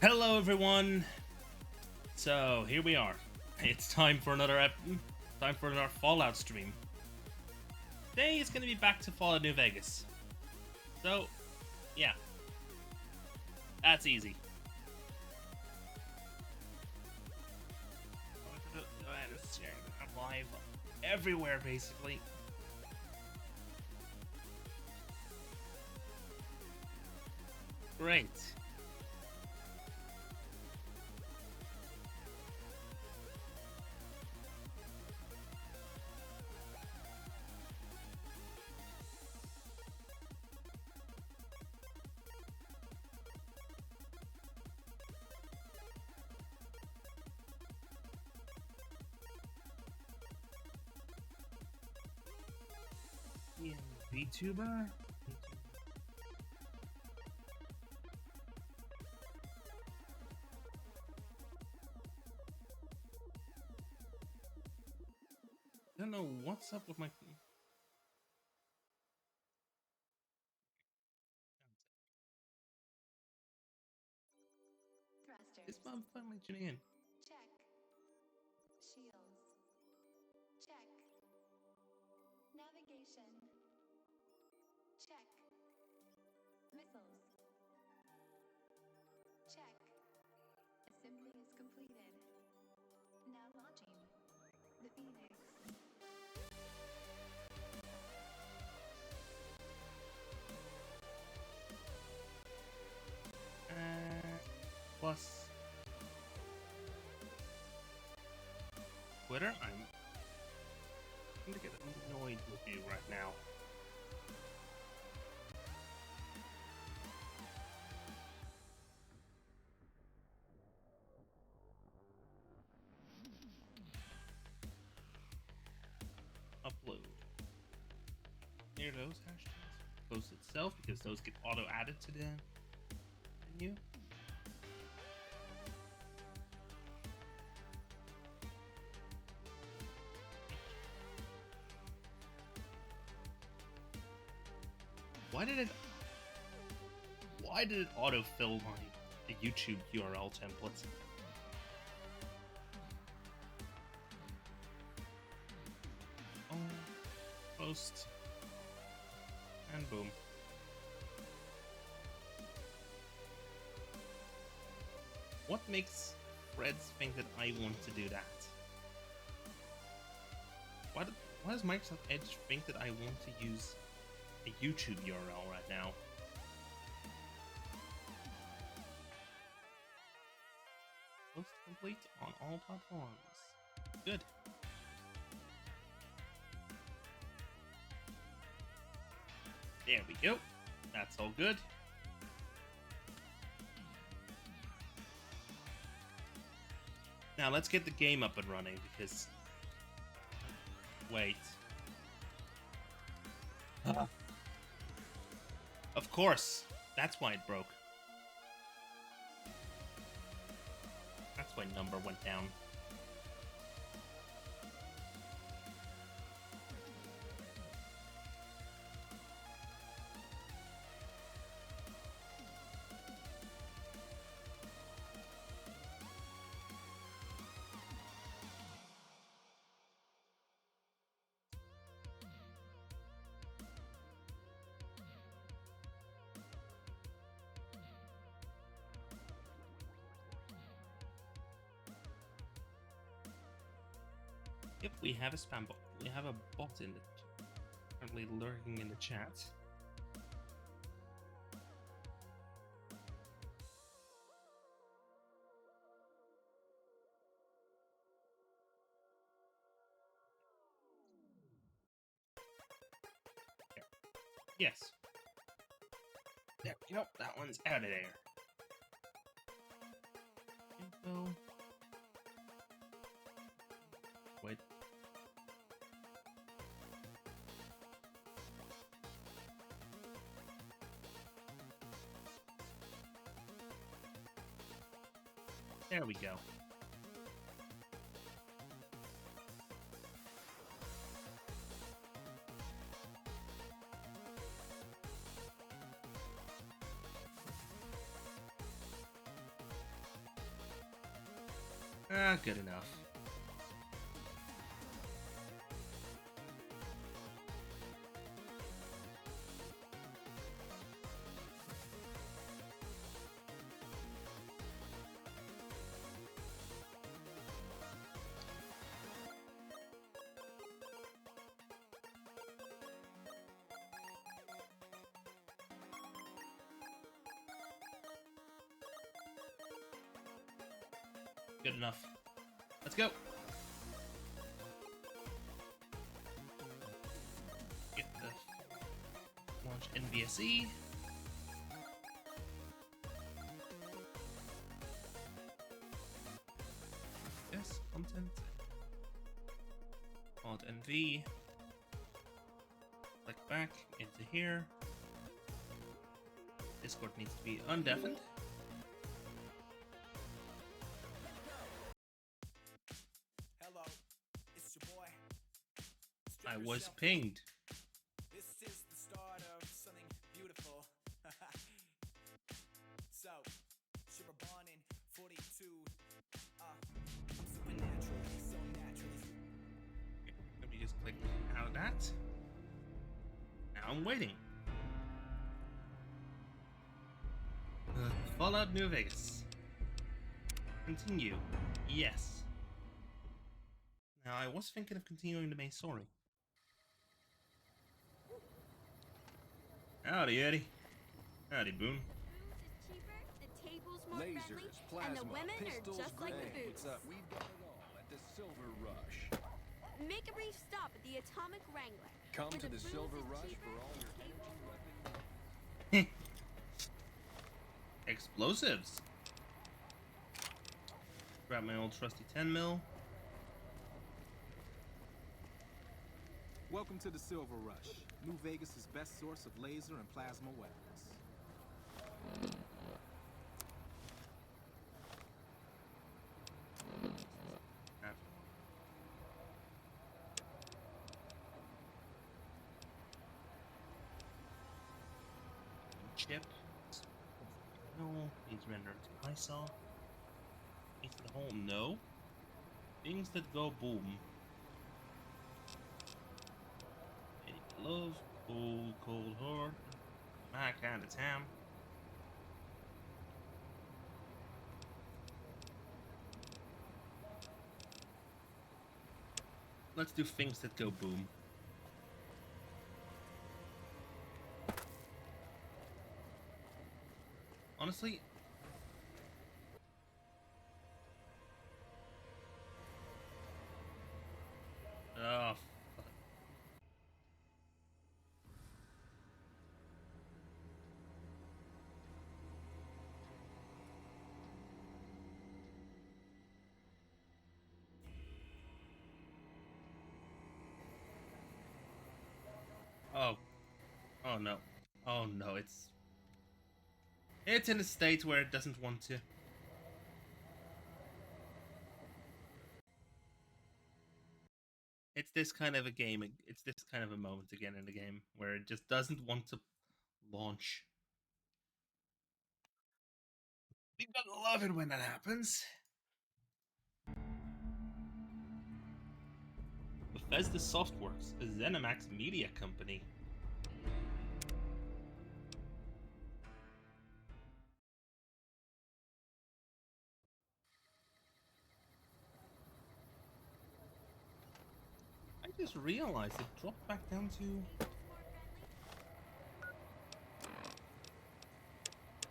Hello everyone. So here we are. It's time for another Fallout stream. Today is going to be back to Fallout New Vegas. So yeah, that's easy. I'm live everywhere basically. Great. VTuber? I don't know what's up with my... This one finally tuning in. Check. Shields. Check. Navigation. Check. Missiles. Check. Assembly is completed. Now launching. The Phoenix. Plus Twitter, I'm gonna get annoyed with you right now. Upload. Near those hashtags. Post itself because those get auto added to the menu. Why did it autofill my YouTube URL templates? Oh, post, and boom. What makes Freds think that I want to do that? Why does Microsoft Edge think that I want to use a YouTube URL right now? Post complete on all platforms. Good. There we go. That's all good. Now let's get the game up and running because... Wait. Of course. That's why it broke. That's why number went down. Yep, we have a spam bot. We have a bot in the currently lurking in the chat. There. Yes. There. Nope, that one's out of there. Info. Wait. There we go. Ah, good enough. Good enough. Let's go. Get the launch NVSE. Yes, content. Alt NV. Click back into here. Discord needs to be undeafened. I was pinged. This is the start of something beautiful. So, born in 42. I'm supernatural, so naturally. Let me just click out of that. Now I'm waiting. Fallout New Vegas. Continue. Yes. Now I was thinking of continuing the main story. Howdy, Eddie. Howdy, Boone. Booze is cheaper, the table's more Lasers, friendly, plasma, and the women pistols, are just like the grenades. booze. We've got it all at the Silver Rush. Make a brief stop at the Atomic Wrangler. Come where to the booze Silver is Rush cheaper, for all your the energy tables- weapons. Explosives. Grab my old trusty 10mm. Welcome to the Silver Rush, New Vegas' best source of laser and plasma weapons. Chip. No. Needs rendered to ISO. Needs the whole no. Things that go boom. Love, cold hard, my kind of town. Let's do things that go boom. Honestly, oh, fuck. Oh no. Oh no, it's in a state where it doesn't want to. It's this kind of a game, it's this kind of a moment again in the game where it just doesn't want to launch. You gotta love it when that happens. Bethesda Softworks, a ZeniMax media company. I just realized it dropped back down to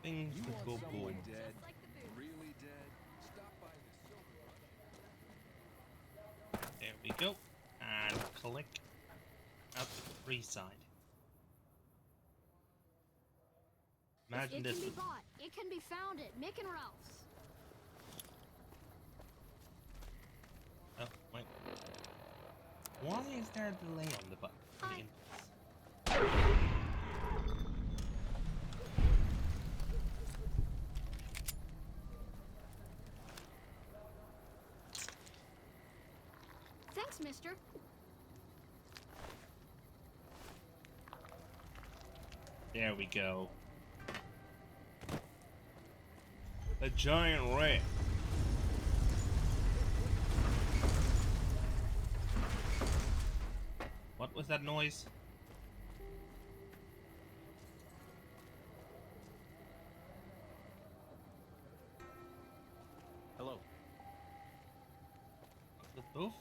things You that go want someone boom. dead, Just like the booze. really dead? Stop by the Silver Rush. There we go. And click out the free side. Imagine It this. can be bought. It can be found at Mick and Ralph's. Oh, wait. Why is there a delay on the button? Hi. Thanks, mister. There we go. A giant rat. What was that noise? Hello. The boof?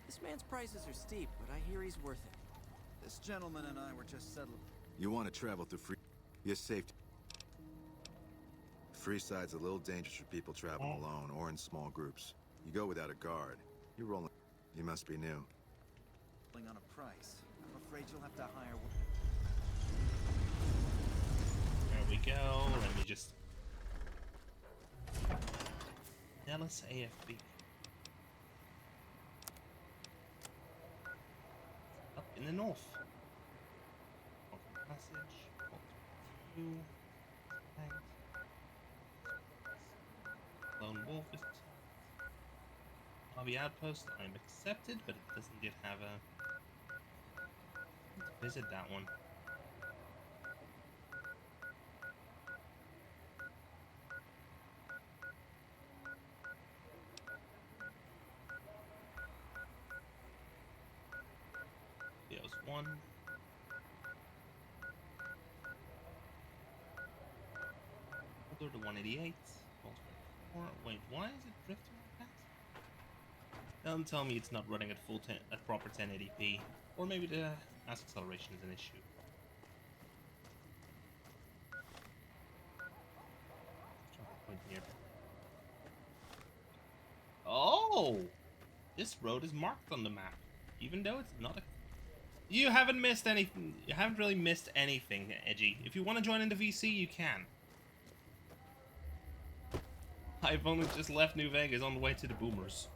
This man's prices are steep, but I hear he's worth it. This gentleman and I were just settling. You want to travel through free... Your safety. Freeside's a little dangerous for people traveling alone or in small groups. You go without a guard. You're rolling... You must be new. On a price. I'm afraid you'll have to hire. There we go. Let me just... Nellis AFB. Up in the north. Passage. Two. Thanks. Lone Wolf is... Hobby Outpost. I'm accepted, but it doesn't yet have a... Let's visit that one. Theos 1. Older to 188. Wait, why is it drifting like that? Don't tell me it's not running at full at proper 1080p, or maybe the mass acceleration is an issue. Point here. Oh, this road is marked on the map, even though it's not a. You haven't missed anything. You haven't really missed anything, Edgy. If you want to join into VC, you can. I've only just left New Vegas on the way to the Boomers.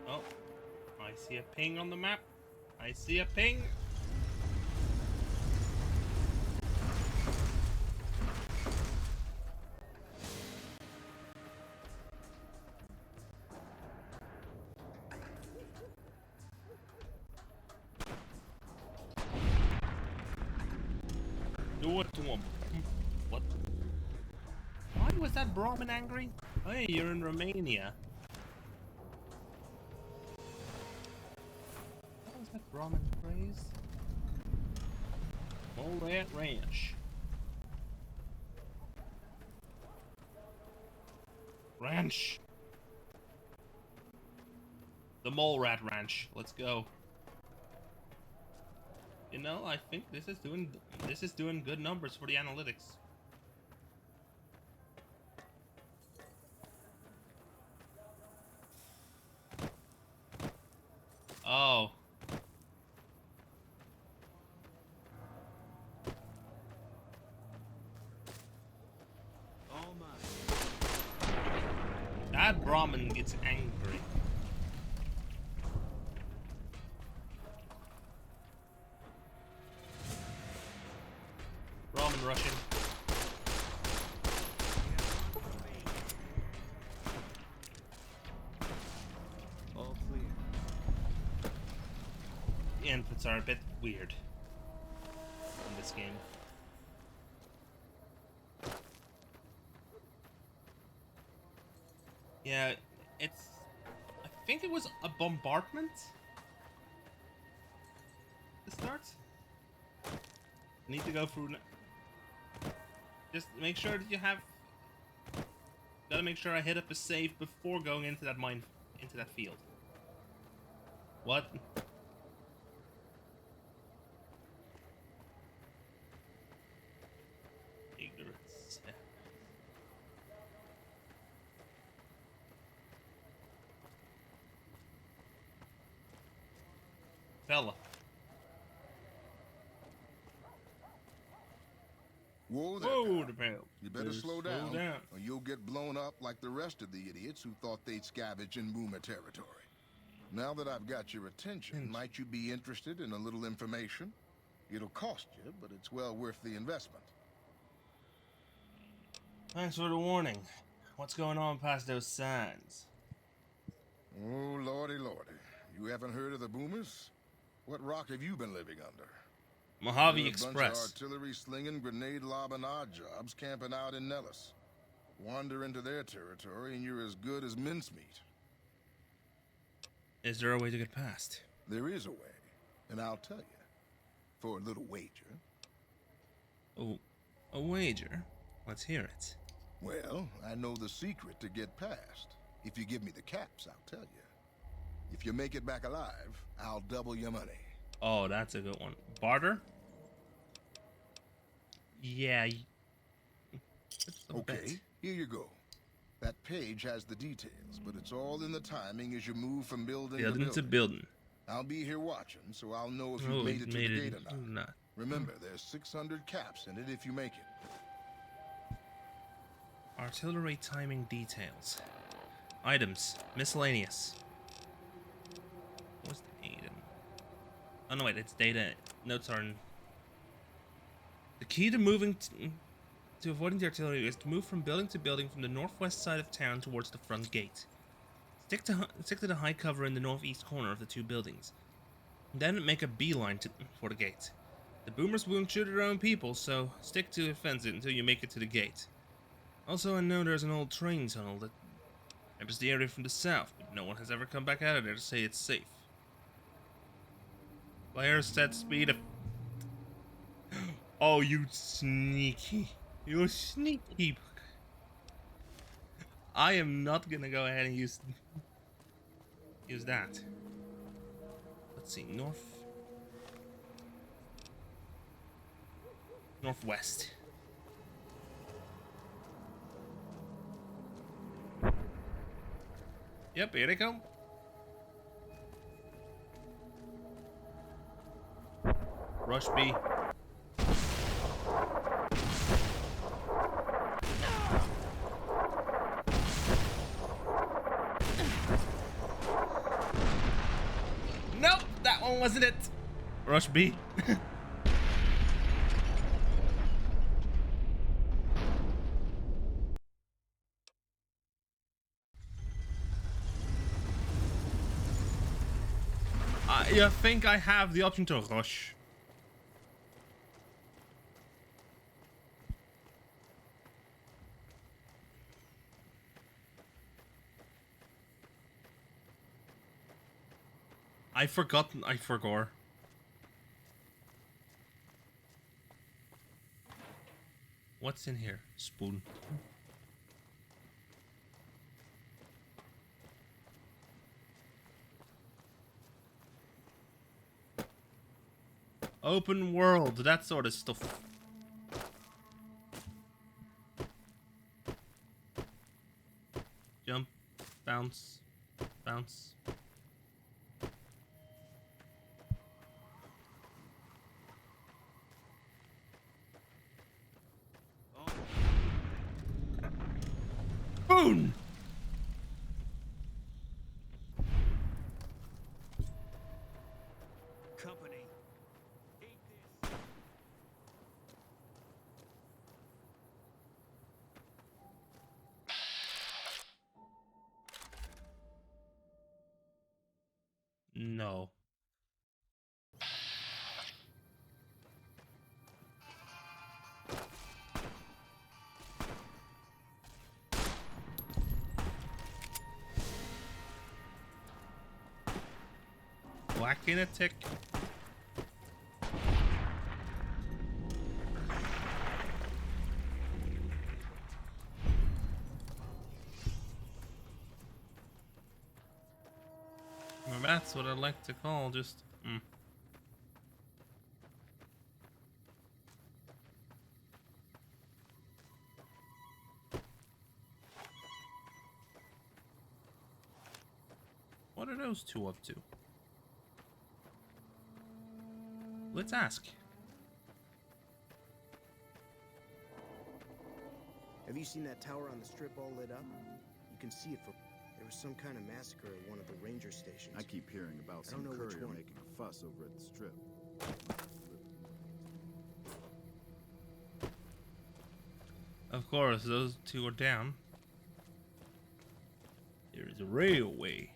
Oh, I see a ping on the map. I see a ping. Do it to him. What? Why was that Brahmin angry? Hey, you're in Romania. What was that Brahmin phrase? Mole Rat Ranch. Ranch. The Mole Rat Ranch. Let's go. You know, I think this is doing good numbers for the analytics. Oh. All mine. That Brahmin gets angry. Brahmin rushing. All clear. The inputs are a bit weird in this game. Yeah, it's... I think it was a bombardment to start. Need to go through... Just make sure that you have... Gotta make sure I hit up a save before going into that mine... into that field. What? Ignorance. Fella. Whoa there, Whoa, pal. the bell. You better slow down, or you'll get blown up like the rest of the idiots who thought they'd scavenge in Boomer territory. Now that I've got your attention, might you be interested in a little information? It'll cost you, but it's well worth the investment. Thanks for the warning. What's going on past those signs? Oh, lordy, lordy. You haven't heard of the Boomers? What rock have you been living under? Mojave They're a Express. bunch of artillery slinging, grenade lobbing odd jobs camping out in Nellis. Wander into their territory and you're as good as mincemeat. Is there a way to get past? There is a way, and I'll tell you. For a little wager. Oh, a wager? Let's hear it. Well, I know the secret to get past. If you give me the caps, I'll tell you. If you make it back alive, I'll double your money. Oh, that's a good one. Barter? Yeah. Okay, here you go. That page has the details, but it's all in the timing as you move from building to building. I'll be here watching, so I'll know if you made it to the gate or not. Remember, there's 600 caps in it if you make it. Artillery timing details. Items. Miscellaneous. What's the item? Oh no, wait, it's data. Notes are in... The key to moving to avoiding the artillery is to move from building to building from the northwest side of town towards the front gate. Stick to the high cover in the northeast corner of the two buildings. Then make a beeline for the gate. The boomers won't shoot their own people, so stick to the fence until you make it to the gate. Also, I know there's an old train tunnel that enters the area from the south, but no one has ever come back out of there to say it's safe. Player set speed of... Oh, you sneaky. You sneaky. I am not gonna go ahead and use that. Let's see, northwest. Yep, here they come. Rush B. Nope, that one wasn't it. Rush B. You think I have the option to rush? I forgot. What's in here? Spoon. Open world, that sort of stuff. Jump, bounce, bounce. Boom! Company. No. Whack in a tick. Well, that's what I like to call just... What are those two up to? Let's ask. Have you seen that tower on the strip all lit up? You can see it from... There was some kind of massacre at one of the ranger stations. I keep hearing about some courier making a fuss over at the strip. Of course, those two are down. There is a railway.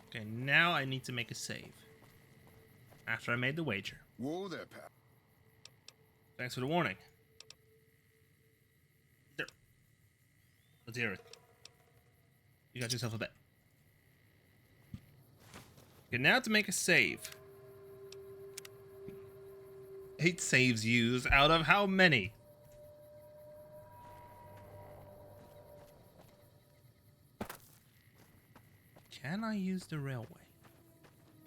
Okay, now I need to make a save. After I made the wager. Whoa there, pal. Thanks for the warning. There. Let's hear it. You got yourself a bet. Okay, now to make a save. 8 saves used out of how many? Can I use the railway?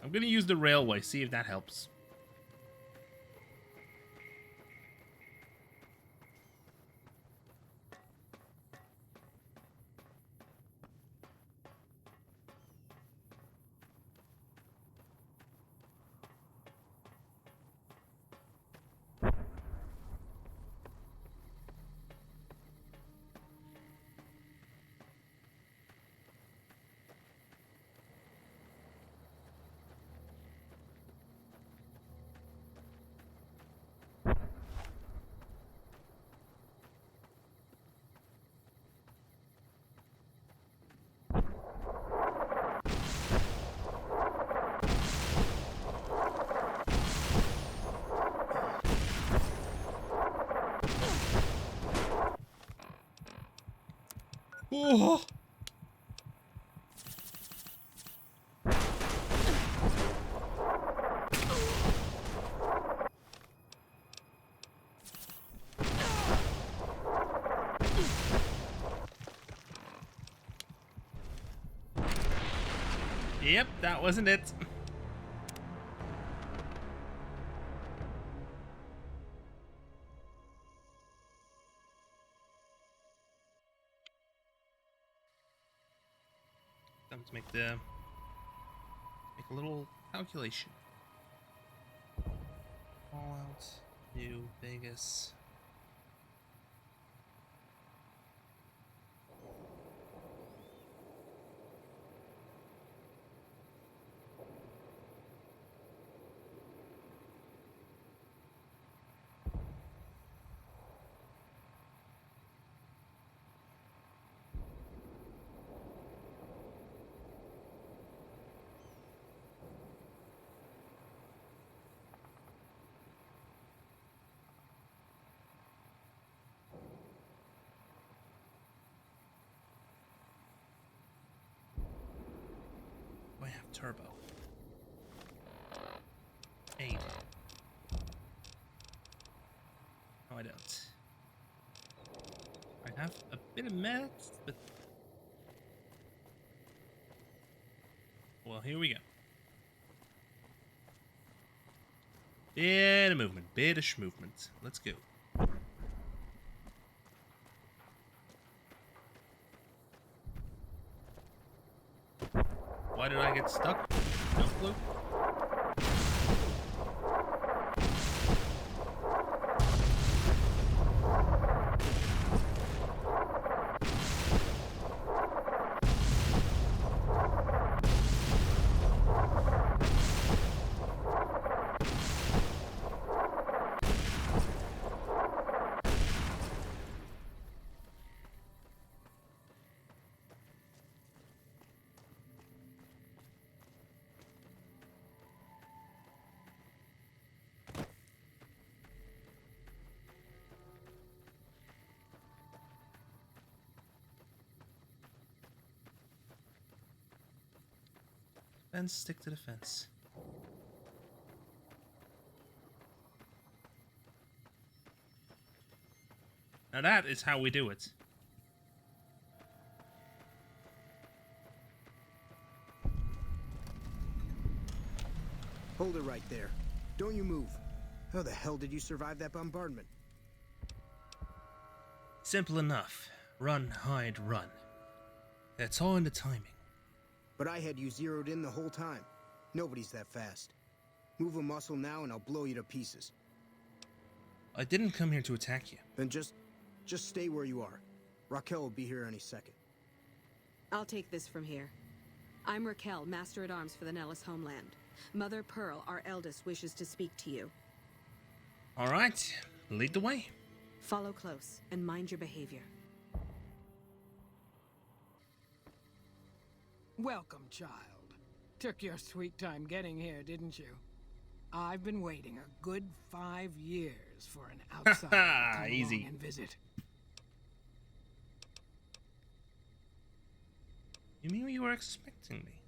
I'm gonna use the railway, see if that helps. Oh. Yep, that wasn't it. Time to make a little calculation. Fallout, New Vegas. I have turbo. 8. No, I don't. I have a bit of meds, but well, here we go. Bit of movement, bit of movement. Let's go. Why did I get stuck? No clue. Fence, stick to the fence. Now that is how we do it. Hold it right there. Don't you move. How the hell did you survive that bombardment? Simple enough. Run, hide, run. That's all in the timing. But I had you zeroed in the whole time. Nobody's that fast. Move a muscle now and I'll blow you to pieces. I didn't come here to attack you. Then just stay where you are. Raquel will be here any second. I'll take this from here. I'm Raquel, Master-at-Arms for the Nellis homeland. Mother Pearl, our eldest, wishes to speak to you. All right, lead the way. Follow close and mind your behavior. Welcome, child. Took your sweet time getting here, didn't you? I've been waiting a good 5 years for an outsider to come Easy. along and visit. You mean you were expecting me?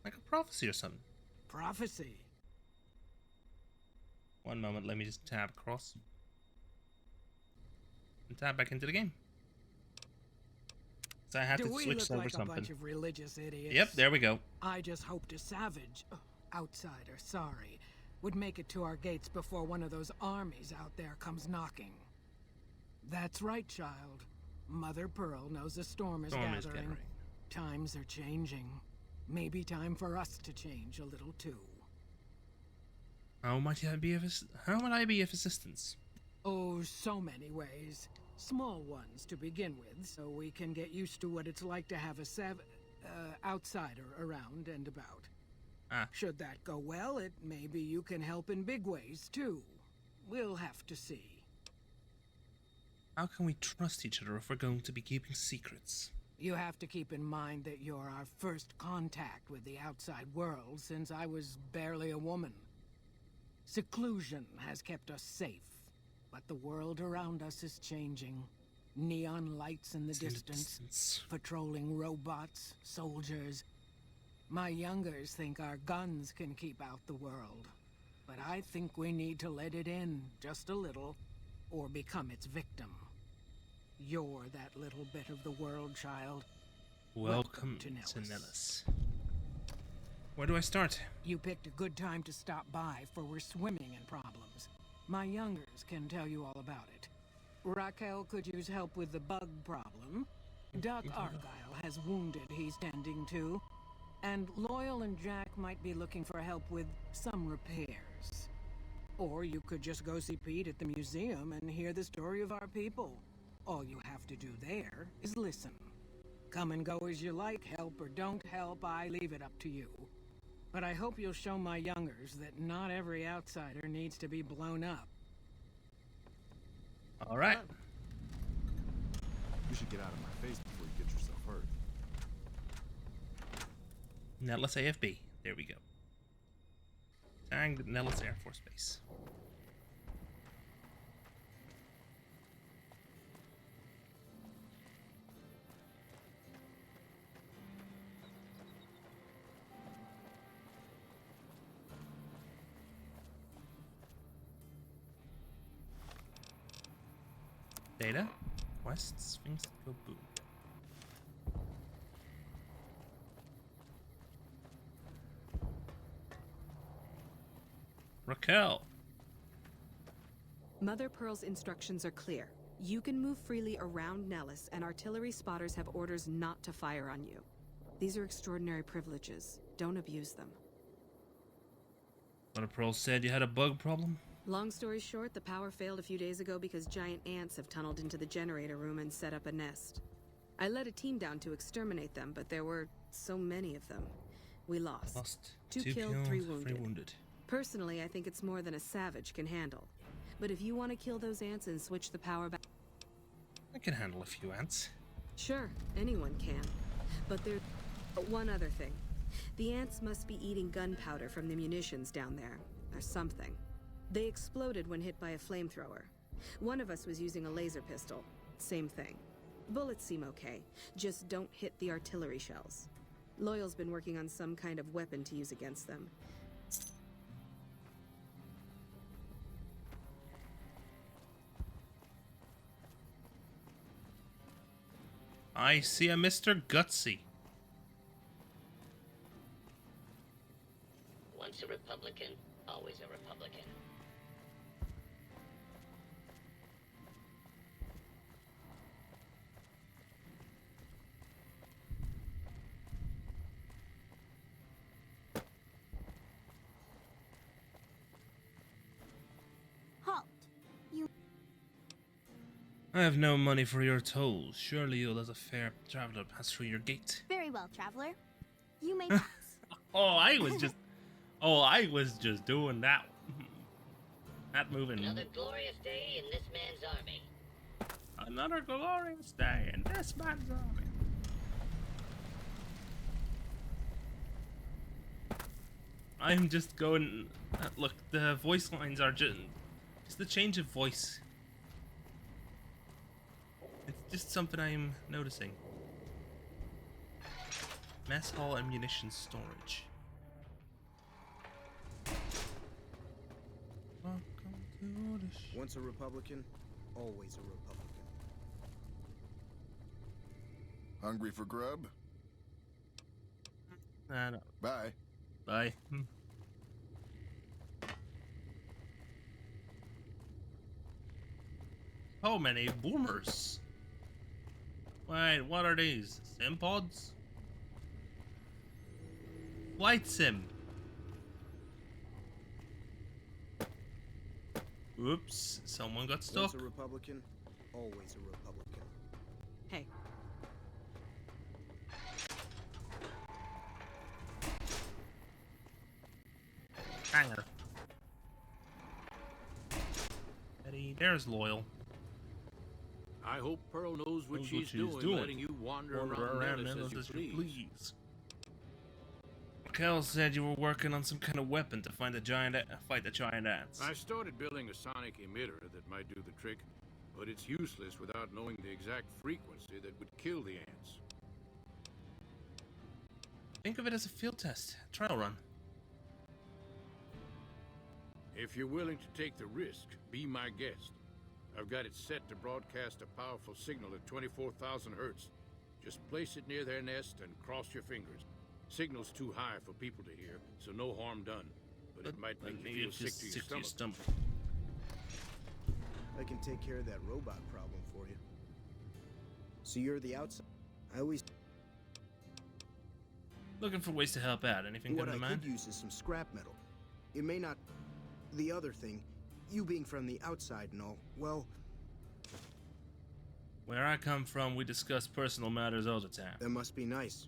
Like a prophecy or something? Prophecy? One moment, let me just tab across. And tab back into the game. So I had Do to we switch look over like something. a bunch of religious idiots? Yep, there we go. I just hoped a savage, outsider, sorry, would make it to our gates before one of those armies out there comes knocking. That's right, child. Mother Pearl knows a storm is gathering. Times are changing. Maybe time for us to change a little too. How might I be of assistance? Oh, so many ways. Small ones to begin with, so we can get used to what it's like to have a outsider around and about. Should that go well, maybe you can help in big ways too. We'll have to see. How can we trust each other if we're going to be keeping secrets? You have to keep in mind that you're our first contact with the outside world since I was barely a woman. Seclusion has kept us safe, but the world around us is changing. Neon lights in the distance, patrolling robots, soldiers. My youngers think our guns can keep out the world, but I think we need to let it in just a little, or become its victim. You're that little bit of the world, child. Welcome to Nellis. Where do I start? You picked a good time to stop by, for we're swimming in problems. My youngers can tell you all about it. Raquel could use help with the bug problem. Doc Argyle has wounded he's tending to. And Loyal and Jack might be looking for help with some repairs. Or you could just go see Pete at the museum and hear the story of our people. All you have to do there is listen. Come and go as you like, help or don't help, I leave it up to you. But I hope you'll show my youngers that not every outsider needs to be blown up. All right. You should get out of my face before you get yourself hurt. Nellis AFB. There we go. Tagged Nellis Air Force Base. Data. West Sphinx go boom. Raquel. Mother Pearl's instructions are clear. You can move freely around Nellis, and artillery spotters have orders not to fire on you. These are extraordinary privileges. Don't abuse them. Mother Pearl said you had a bug problem? Long story short, the power failed a few days ago because giant ants have tunneled into the generator room and set up a nest. I led a team down to exterminate them, but there were so many of them. We lost. Two killed, 3 wounded. Personally, I think it's more than a savage can handle. But if you want to kill those ants and switch the power back... I can handle a few ants. Sure, anyone can. But there's one other thing. The ants must be eating gunpowder from the munitions down there, or something. They exploded when hit by a flamethrower. One of us was using a laser pistol. Same thing. Bullets seem okay, just don't hit the artillery shells. Loyal's been working on some kind of weapon to use against them. I see a Mr. Gutsy. Once a Republican, always a Republican. Halt. You... I have no money for your tolls. Surely you'll let a fair traveler pass through your gate. Very well, traveler. You may pass. I was just doing that. Not moving. Another glorious day in this man's army. Another glorious day in this man's army. I'm just going. Look, the voice lines are just the change of voice. It's just something I'm noticing. Mess hall ammunition storage. Once a Republican, always a Republican. Hungry for grub? No. Bye. Bye. So many boomers. Wait, what are these? Sim pods? Flight sim. Oops, someone got stuck. Once a Republican, always a Republican. Hey. Hanger. Eddie, there's Loyal. I hope Pearl knows what she's doing, letting you wander around Nellis as you please. Raquel said you were working on some kind of weapon to fight the giant ants. I started building a sonic emitter that might do the trick, but it's useless without knowing the exact frequency that would kill the ants. Think of it as a field test, trial run. If you're willing to take the risk, be my guest. I've got it set to broadcast a powerful signal at 24,000 hertz. Just place it near their nest and cross your fingers. Signal's too high for people to hear, so no harm done. But it might make you feel sick to your stomach. I can take care of that robot problem for you. So you're the outside. I always... Looking for ways to help out. Anything What come to I mind? could use is some scrap metal. It may not... The other thing, you being from the outside and all, well... Where I come from, we discuss personal matters all the time. That must be nice.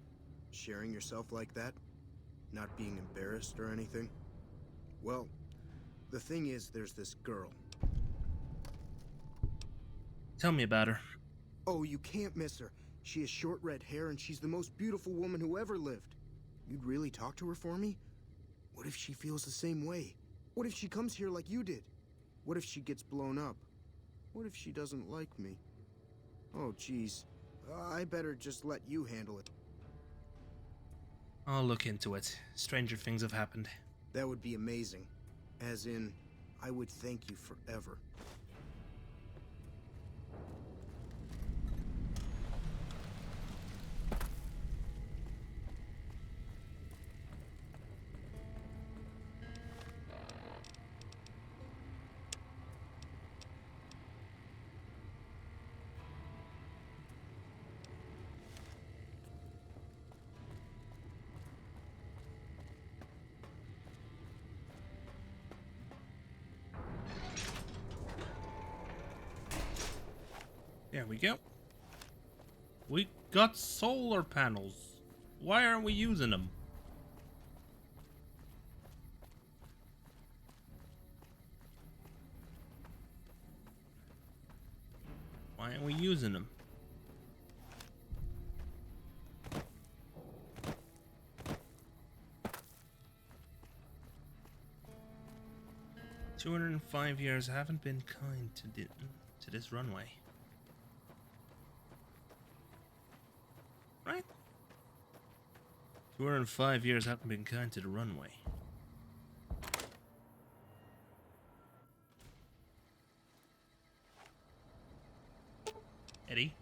Sharing yourself like that. Not being embarrassed or anything. Well, the thing is, there's this girl. Tell me about her. Oh, you can't miss her. She has short red hair and she's the most beautiful woman who ever lived. You'd really talk to her for me? What if she feels the same way? What if she comes here like you did? What if she gets blown up? What if she doesn't like me? Oh, geez. I better just let you handle it. I'll look into it. Stranger things have happened. That would be amazing. As in, I would thank you forever. There we go. We got solar panels. Why aren't we using them? Why aren't we using them? "205 years haven't been kind to this runway." Right? 205 years haven't been kind to the runway. Eddie?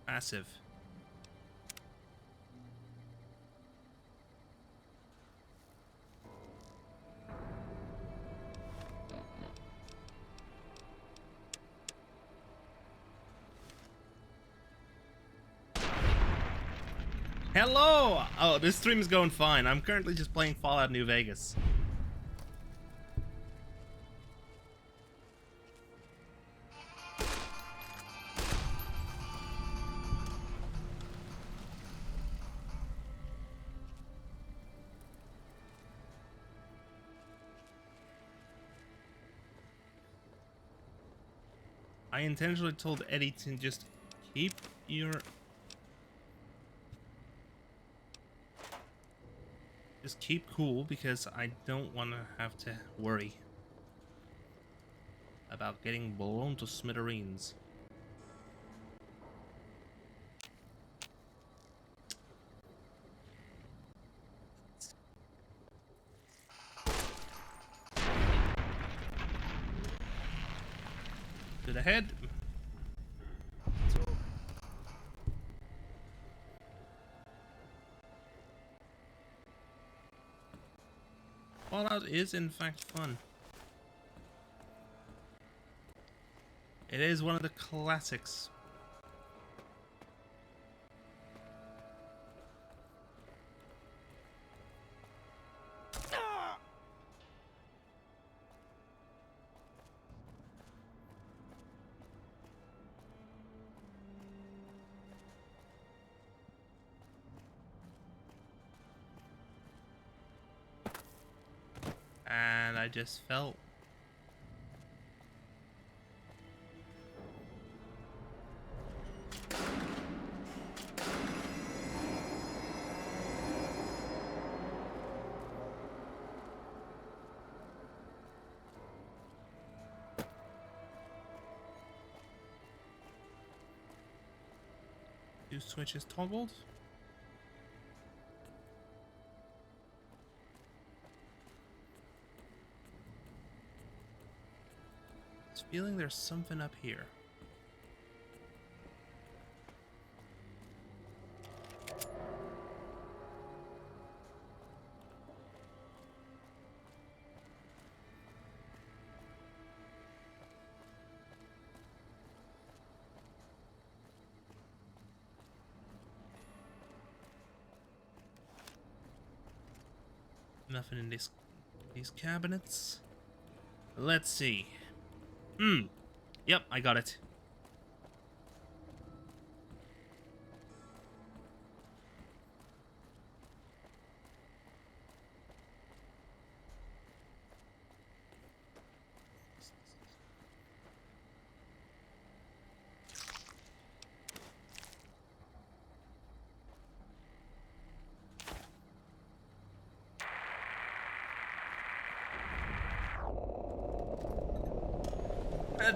Massive. Hello! Oh, this stream is going fine. I'm currently just playing Fallout New Vegas. I intentionally told Eddie to just keep your Just keep cool because I don't want to have to worry about getting blown to smithereens. To the head. Fallout is in fact fun. It is one of the classics. And I just fell. Two switches toggled. Feeling there's something up here. Nothing in these cabinets. Let's see. Yep, I got it.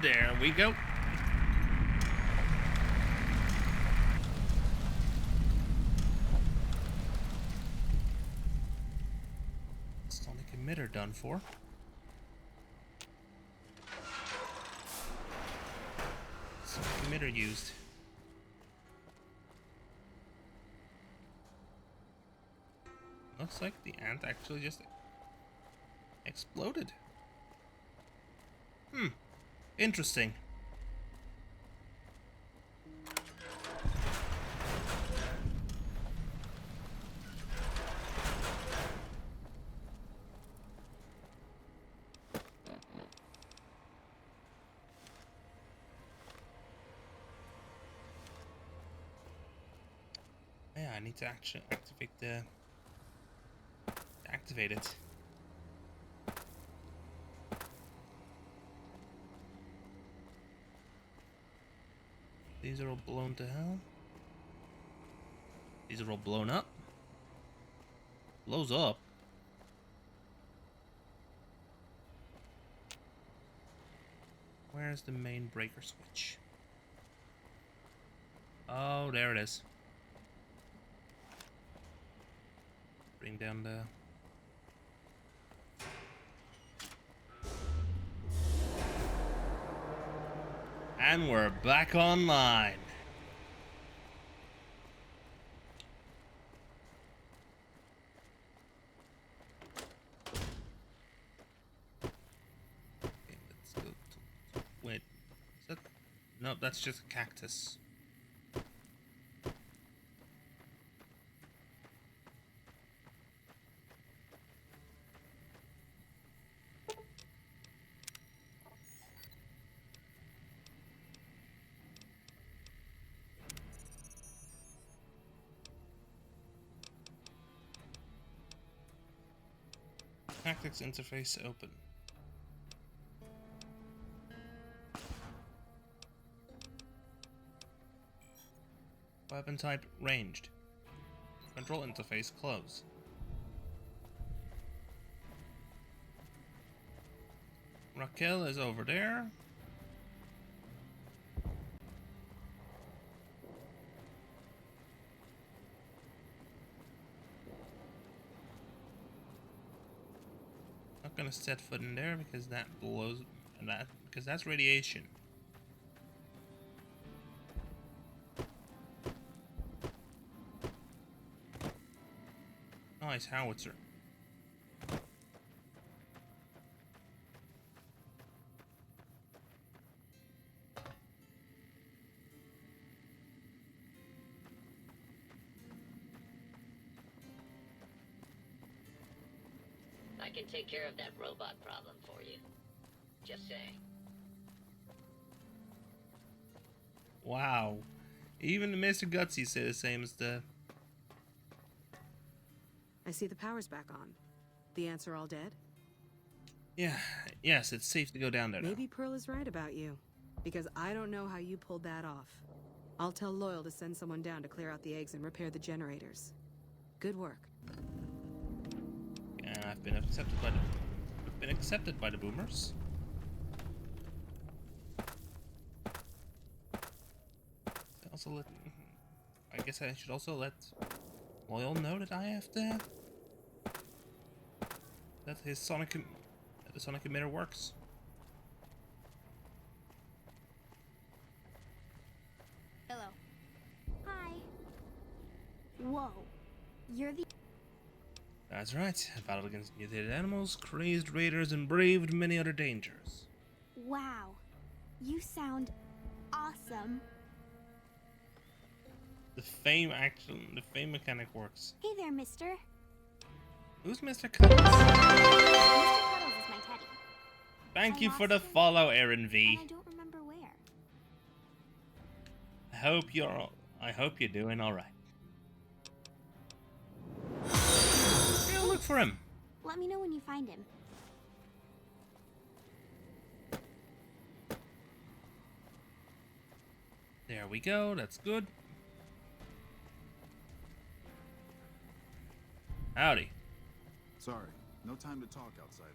There we go. Sonic emitter done for. Sonic emitter used. Looks like the ant actually just exploded. Interesting. Yeah, I need to actually activate it. These are all blown to hell. These are all blown up. Blows up. Where's the main breaker switch? Oh, there it is. Bring down the... And we're back online. Okay, let's go to... Wait, is that... No, that's just a cactus. Tactics interface open. Weapon type ranged. Control interface close. Raquel is over there. Not gonna set foot in there because that blows because that's radiation. Nice howitzer. I can take care of that robot problem for you. Just saying. Wow. Even Mr. Gutsy said the same as the... I see the power's back on. The ants are all dead? Yeah, yes, it's safe to go down there now. Maybe Pearl is right about you. Because I don't know how you pulled that off. I'll tell Loyal to send someone down to clear out the eggs and repair the generators. Good work. Yeah, I've been accepted by the boomers. I guess I should also let Loyal know that I have to... that the sonic emitter works. Hello. Hi. Whoa. You're the... That's right. I battled against mutated animals, crazed raiders, and braved many other dangers. Wow. You sound awesome. The fame mechanic works. Hey there, mister. Who's Mr. Cuddles? Mr. Cuddles is my teddy. Thank I you for the lost him, follow, Aaron V. and I don't remember where. I hope you're doing alright. Go look for him. Let me know when you find him. There we go, that's good. Howdy. Sorry, no time to talk, outsider.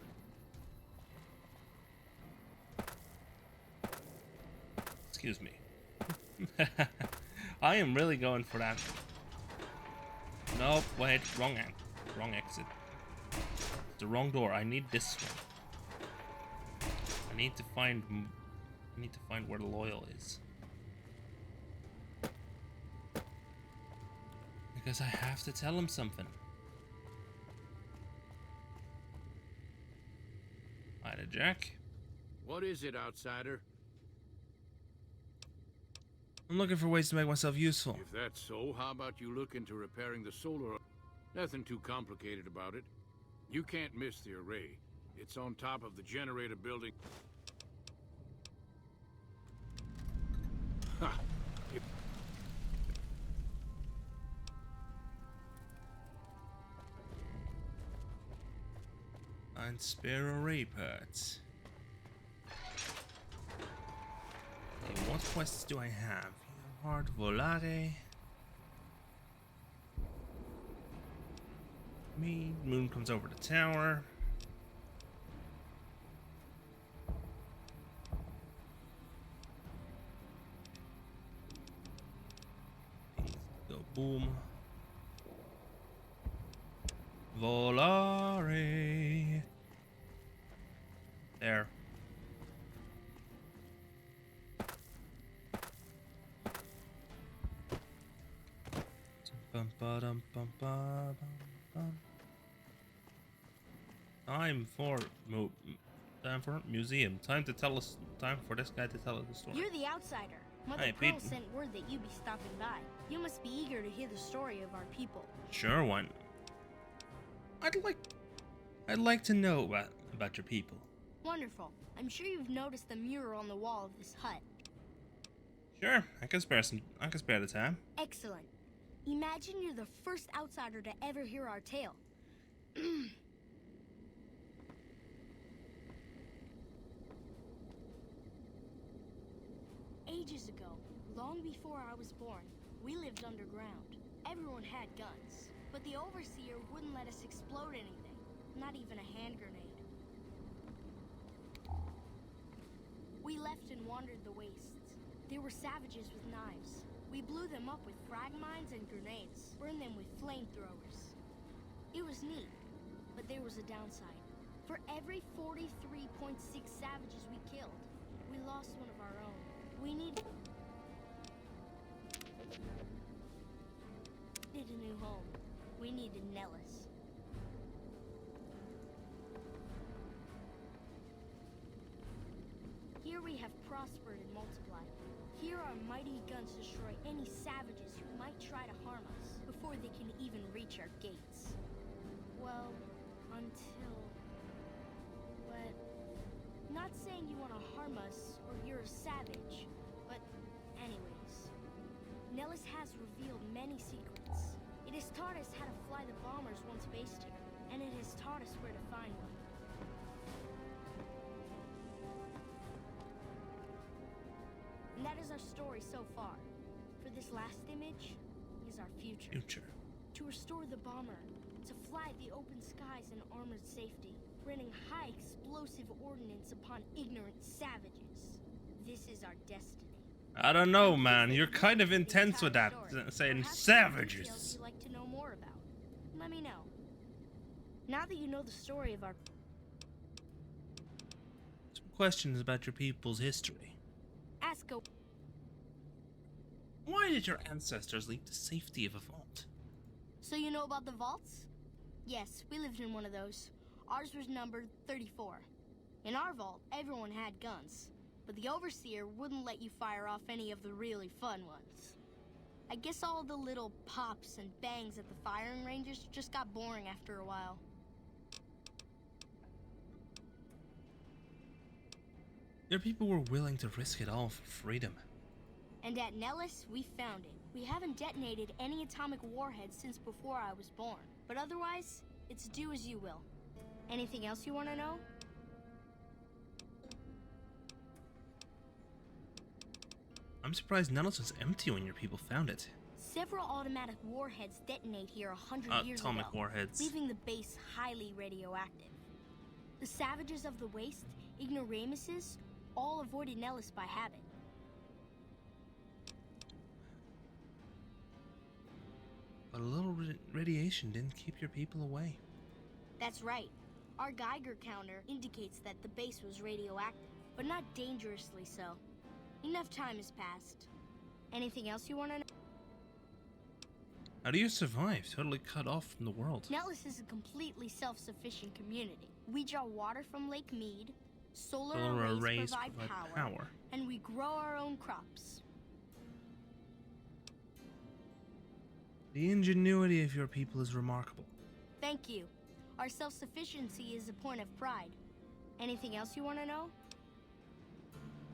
Excuse me. I am really going for that. Nope, wait, wrong exit. It's the wrong door. I need this one. I need to find where the Loyal is. Because I have to tell him something. Hi there, Jack. What is it, outsider? I'm looking for ways to make myself useful. If that's so, how about you look into repairing the solar... Nothing too complicated about it. You can't miss the array. It's on top of the generator building. Ha! And spare array parts. Okay, what quests do I have? Hard Volare. Moon comes over the tower. Go boom. Volare. There. Time for museum. Time for this guy to tell us the story. You're the outsider. Mother Hey, Pearl Pete. sent word that you'd be stopping by. You must be eager to hear the story of our people. Sure, one. I'd like to know about your people. Wonderful. I'm sure you've noticed the mural on the wall of this hut. Sure, I can spare the time. Excellent. Imagine you're the first outsider to ever hear our tale. Ages ago, long before I was born, we lived underground. Everyone had guns, but the Overseer wouldn't let us explode anything, not even a hand grenade. We left and wandered the wastes. There were savages with knives. We blew them up with frag mines and grenades, burned them with flamethrowers. It was neat, but there was a downside. For every 43.6 savages we killed, we lost one of our own. We needed a new home. We needed Nellis. Here we have prospered and multiplied. Here our mighty guns destroy any savages who might try to harm us before they can even reach our gates. Well, until... But... Not saying you want to harm us or you're a savage, but anyways. Nellis has revealed many secrets. It has taught us how to fly the bombers once based here, and it has taught us where to find one. And that is our story so far. For this last image is our future. To restore the bomber, to fly the open skies in armored safety, raining high explosive ordnance upon ignorant savages. This is our destiny. I don't know, man. You're kind of intense with that, saying savages. Details you'd like to know more about? Let me know. Now that you know the story of our... Some questions about your people's history. Ask a... Why did your ancestors leave the safety of a vault? So you know about the vaults? Yes, we lived in one of those. Ours was numbered 34. In our vault, everyone had guns, but the Overseer wouldn't let you fire off any of the really fun ones. I guess all the little pops and bangs at the firing ranges just got boring after a while. Your people were willing to risk it all for freedom. And at Nellis, we found it. We haven't detonated any atomic warheads since before I was born. But otherwise, it's do as you will. Anything else you want to know? I'm surprised Nellis was empty when your people found it. Several automatic warheads detonate here 100 years ago, Atomic warheads. leaving the base highly radioactive. The savages of the waste, ignoramuses, all avoided Nellis by habit. But a little radiation didn't keep your people away. That's right. Our Geiger counter indicates that the base was radioactive, but not dangerously so. Enough time has passed. Anything else you want to know? How do you survive, totally cut off from the world? Nellis is a completely self-sufficient community. We draw water from Lake Mead, solar arrays provide power, and we grow our own crops. The ingenuity of your people is remarkable. Thank you. Our self-sufficiency is a point of pride. Anything else you want to know?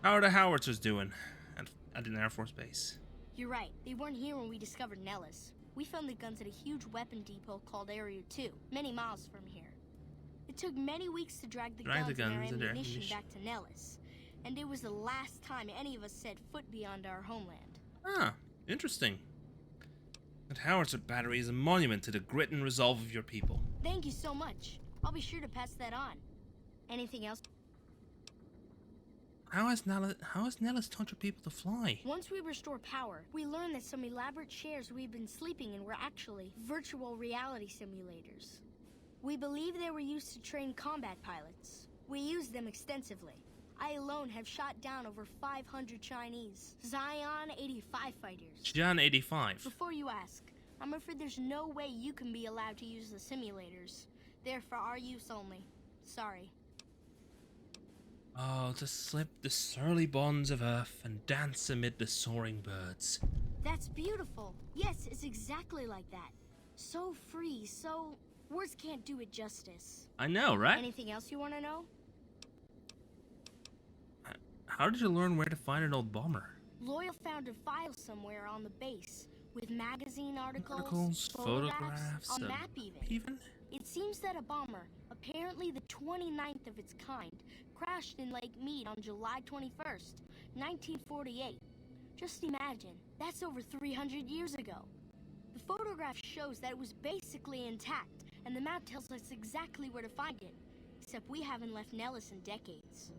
How are the howitzers doing at an Air Force base? You're right. They weren't here when we discovered Nellis. We found the guns at a huge weapon depot called Area 2, many miles from here. It took many weeks to drag the guns and their ammunition back to Nellis, and it was the last time any of us set foot beyond our homeland. Ah, interesting. That howitzer battery is a monument to the grit and resolve of your people. Thank you so much. I'll be sure to pass that on. Anything else? How has Nellis taught your people to fly? Once we restore power, we learn that some elaborate chairs we've been sleeping in were actually virtual reality simulators. We believe they were used to train combat pilots. We use them extensively. I alone have shot down over 500 Chinese Xi'an 85 fighters. Xi'an 85. Before you ask, I'm afraid there's no way you can be allowed to use the simulators. They're for our use only. Sorry. Oh, to slip the surly bonds of earth and dance amid the soaring birds. That's beautiful. Yes, it's exactly like that. So free, so... words can't do it justice. I know, right? Anything else you want to know? How did you learn where to find an old bomber? Loyal found a file somewhere on the base, with magazine articles photographs, a map even. It seems that a bomber, apparently the 29th of its kind, crashed in Lake Mead on July 21st, 1948. Just imagine, that's over 300 years ago. The photograph shows that it was basically intact, and the map tells us exactly where to find it, except we haven't left Nellis in decades.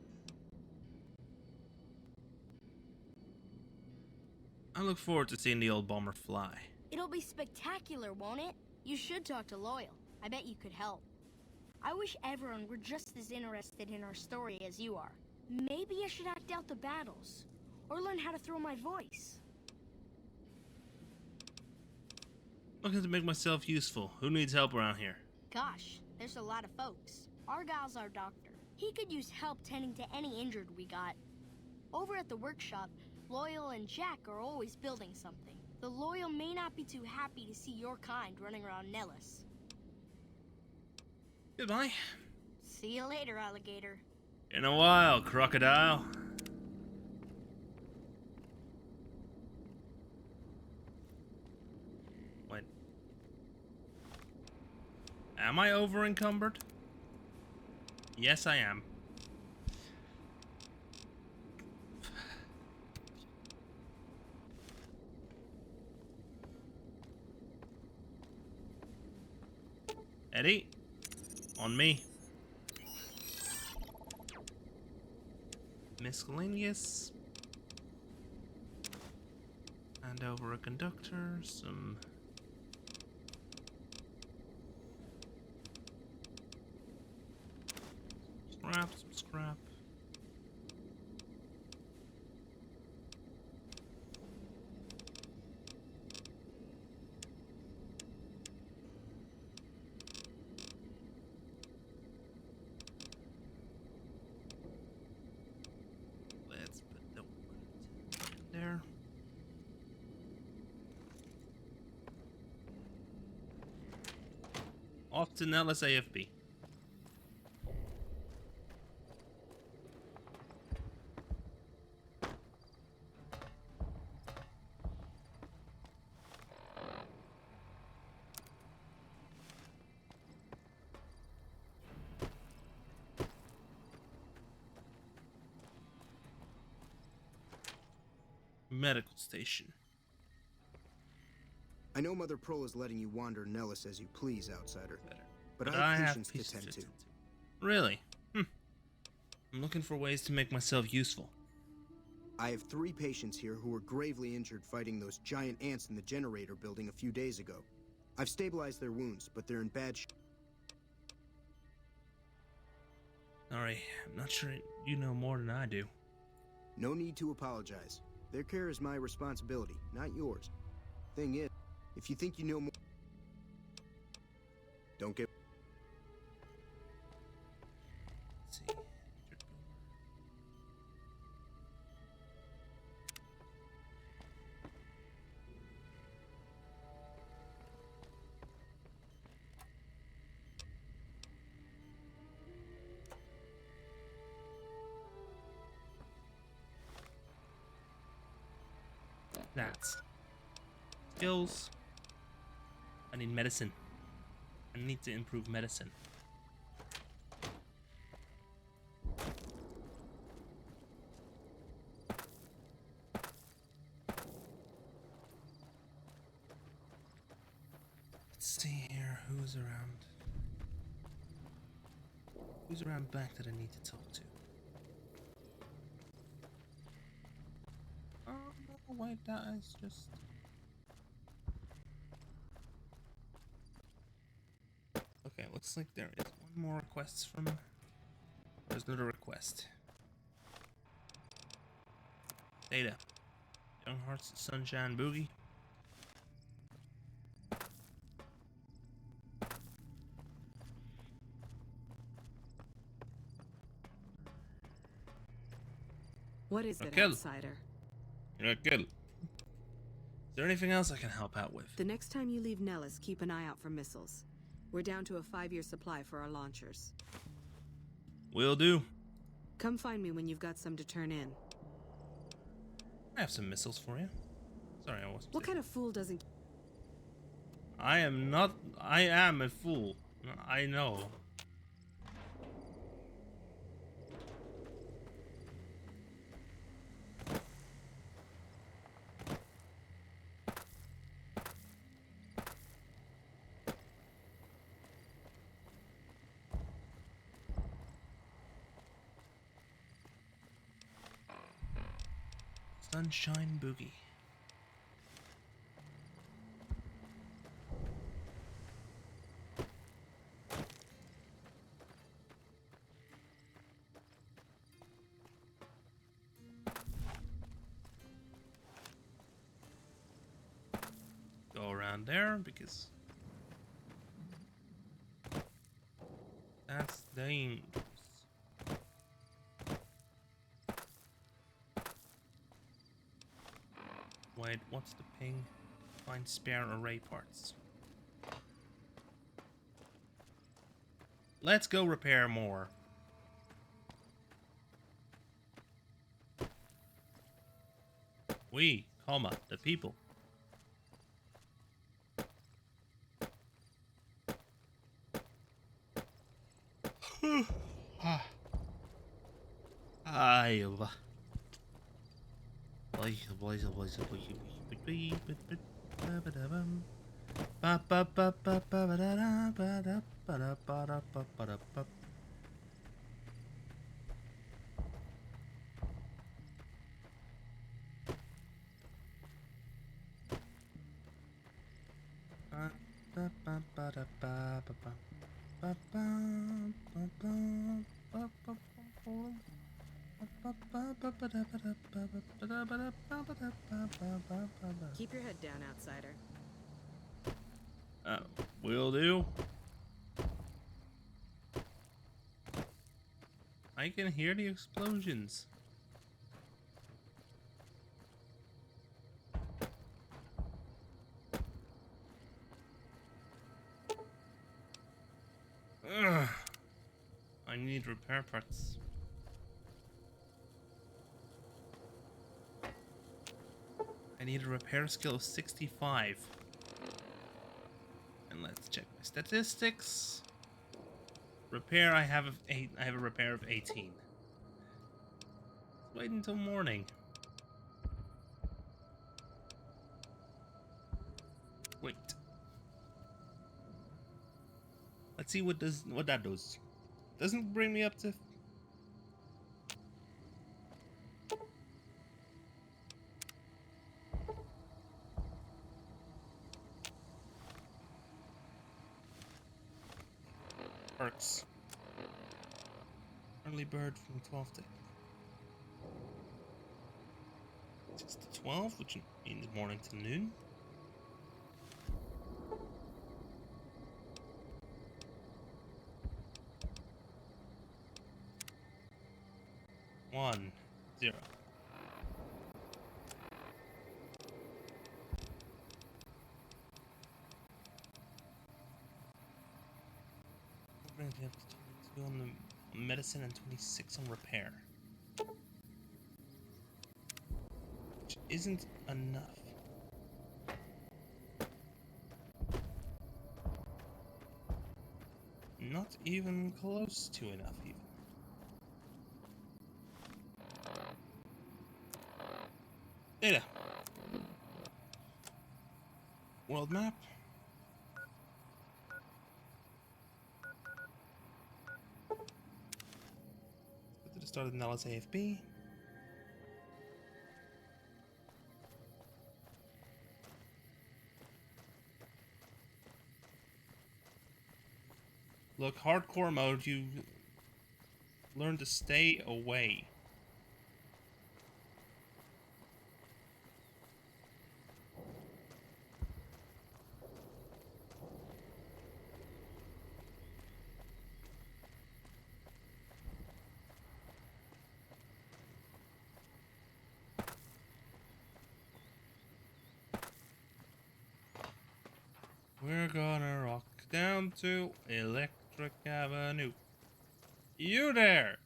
I look forward to seeing the old bomber fly. It'll be spectacular, won't it? You should talk to Loyal. I bet you could help. I wish everyone were just as interested in our story as you are. Maybe I should act out the battles, or learn how to throw my voice. Looking to make myself useful. Who needs help around here? Gosh, there's a lot of folks. Argyle's our doctor. He could use help tending to any injured we got. Over at the workshop, Loyal and Jack are always building something. The Loyal may not be too happy to see your kind running around Nellis. Goodbye. See you later, alligator. In a while, crocodile. Wait. Am I over encumbered? Yes, I am. Eddie, on me. Miscellaneous. Hand over a conductor, some scrap. Let's put the wood in there. Off to Nellis AFB. Medical station. I know Mother Pearl is letting you wander Nellis as you please, outsider. But But I have patients to tend to. Really? I'm looking for ways to make myself useful. I have 3 patients here who were gravely injured fighting those giant ants in the generator building a few days ago. I've stabilized their wounds, but they're in bad shape. Sorry, I'm not sure you know more than I do. No need to apologize. Their care is my responsibility, not yours. Thing is, if you think you know more, don't get... Let's see. That's skills. I need medicine. I need to improve medicine. Let's see here. Who's around? Who's around back that I need to talk to? Oh, wait, that is just... Okay, looks like there is one more request from... There's another request. Data. Young Hearts, Sunshine Boogie. What is it, Kill. outsider? You're a kill. Is there anything else I can help out with? The next time you leave Nellis, keep an eye out for missiles. We're down to a 5-year supply for our launchers. Will do. Come find me when you've got some to turn in. I have some missiles for you. Sorry, I wasn't. What kind of fool doesn't... I am not... I am a fool. I know. Sunshine Boogie. down there because that's dangerous. Wait, what's the ping? Find spare array parts. Let's go repair more. We, comma, the people. Keep your head down, outsider. Will do. I can hear the explosions. Ugh. I need repair parts. I need a repair skill of 65. And let's check my statistics. Repair, I have a repair of 18. Let's wait until morning. Wait. Let's see what that does. Doesn't bring me up to perks. Early bird from 12 to 6 to 12, which means morning to noon. One, 0. We have 22 on the medicine and 26 on repair, which isn't enough. Not even close to enough, even. Data. World map. Let's go to the start of the Nellis AFB. Look, hardcore mode, you learn to stay away. We're gonna rock down to Electric Avenue. You there!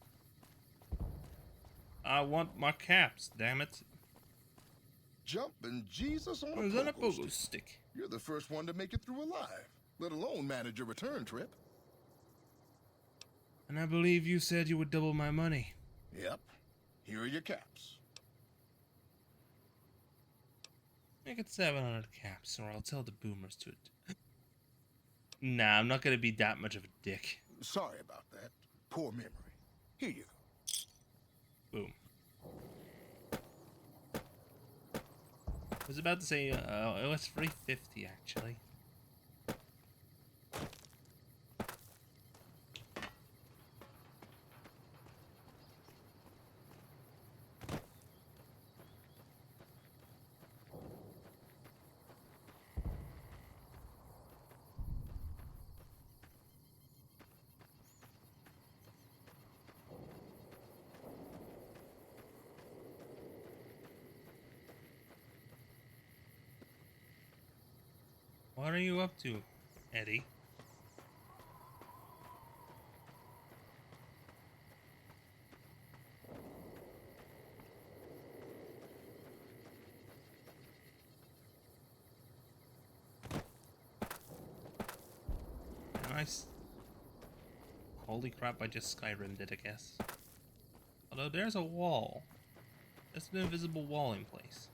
I want my caps, damn it. Jumping Jesus on Where's a a pogo pogo stick. stick? You're the first one to make it through alive, let alone manage a return trip. And I believe you said you would double my money. Yep. Here are your caps. Make it 700 caps, or I'll tell the boomers to it. Nah, I'm not gonna be that much of a dick. Sorry about that. Poor memory. Here you go. Boom. I was about to say, it was 350 actually. What are you up to, Eddie? Nice. Holy crap, I just Skyrim'd it, I guess. Although there's a wall. There's an invisible wall in place.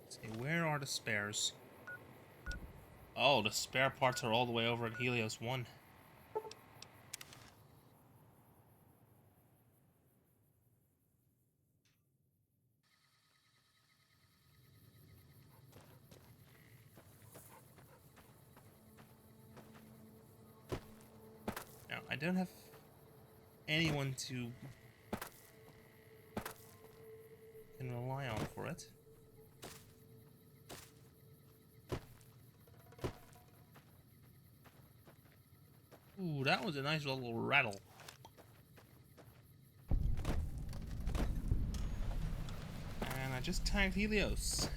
Let's see, where are the spares? Oh, the spare parts are all the way over at Helios 1. Now, I don't have anyone to can rely on for it. Ooh, that was a nice little rattle. And I just tagged Helios.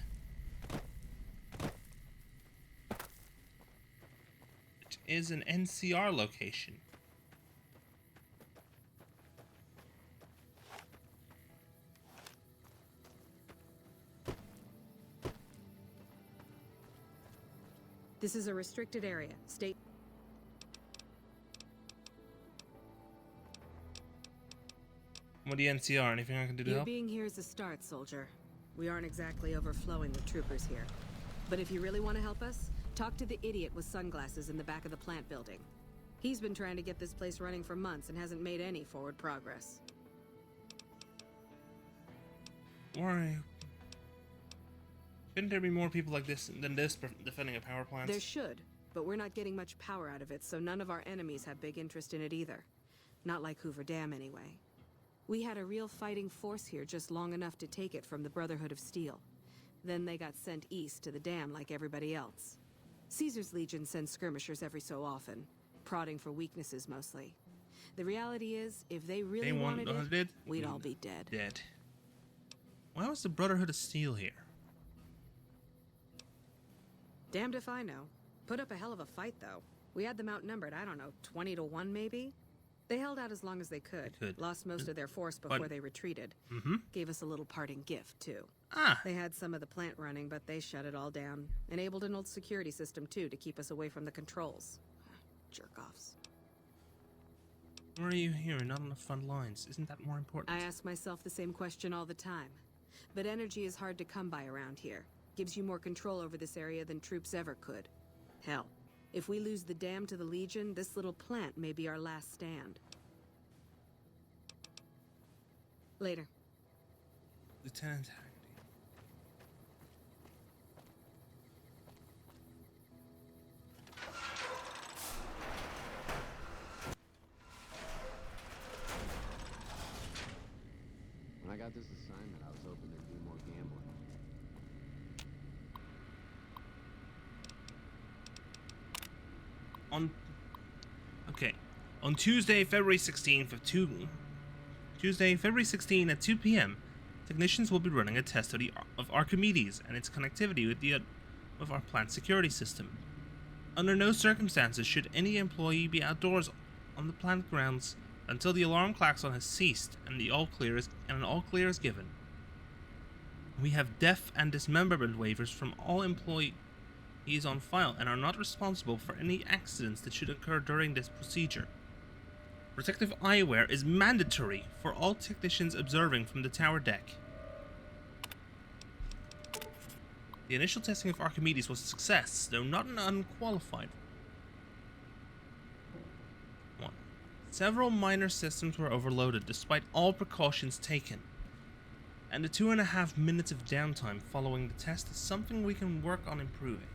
Which is an NCR location. This is a restricted area. State. What do you NCR? Anything I can do to You help? being here is a start, soldier. We aren't exactly overflowing with troopers here. But if you really want to help us, talk to the idiot with sunglasses in the back of the plant building. He's been trying to get this place running for months and hasn't made any forward progress. Why? Shouldn't there be more people like this than this defending a power plant? There should, but we're not getting much power out of it, so none of our enemies have big interest in it either. Not like Hoover Dam, anyway. We had a real fighting force here just long enough to take it from the Brotherhood of Steel. Then they got sent east to the dam like everybody else. Caesar's Legion sends skirmishers every so often, prodding for weaknesses mostly. The reality is, if they really wanted it, we'd all be dead. Dead. Why was the Brotherhood of Steel here? Damned if I know. Put up a hell of a fight, though. We had them outnumbered, I don't know, 20 to 1 maybe? They held out as long as they could. Lost most of their force before they retreated. Gave us a little parting gift, too. They had some of the plant running, but they shut it all down. Enabled an old security system, too, to keep us away from the controls. Jerk-offs. Why are you here, not on the front lines? Isn't that more important? I ask myself the same question all the time. But energy is hard to come by around here. Gives you more control over this area than troops ever could. Hell, if we lose the dam to the Legion, this little plant may be our last stand. Later. Lieutenant Haggerty. When I got this assignment, I was hoping there'd be more gambling. On Tuesday, February 16th at 2 p.m., technicians will be running a test of Archimedes and its connectivity with our plant security system. Under no circumstances should any employee be outdoors on the plant grounds until the alarm klaxon has ceased and an all clear is given. We have death and dismemberment waivers from all employees on file and are not responsible for any accidents that should occur during this procedure. Protective eyewear is mandatory for all technicians observing from the tower deck. The initial testing of Archimedes was a success, though not an unqualified one. Several minor systems were overloaded despite all precautions taken, and the 2.5 minutes of downtime following the test is something we can work on improving.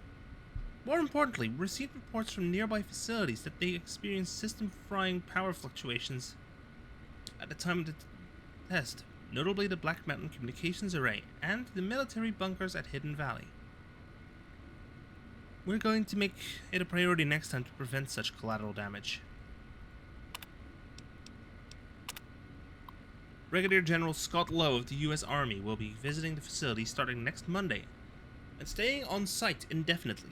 More importantly, we received reports from nearby facilities that they experienced system-frying power fluctuations at the time of the test, notably the Black Mountain Communications Array and the military bunkers at Hidden Valley. We're going to make it a priority next time to prevent such collateral damage. Brigadier General Scott Lowe of the U.S. Army will be visiting the facility starting next Monday and staying on site indefinitely.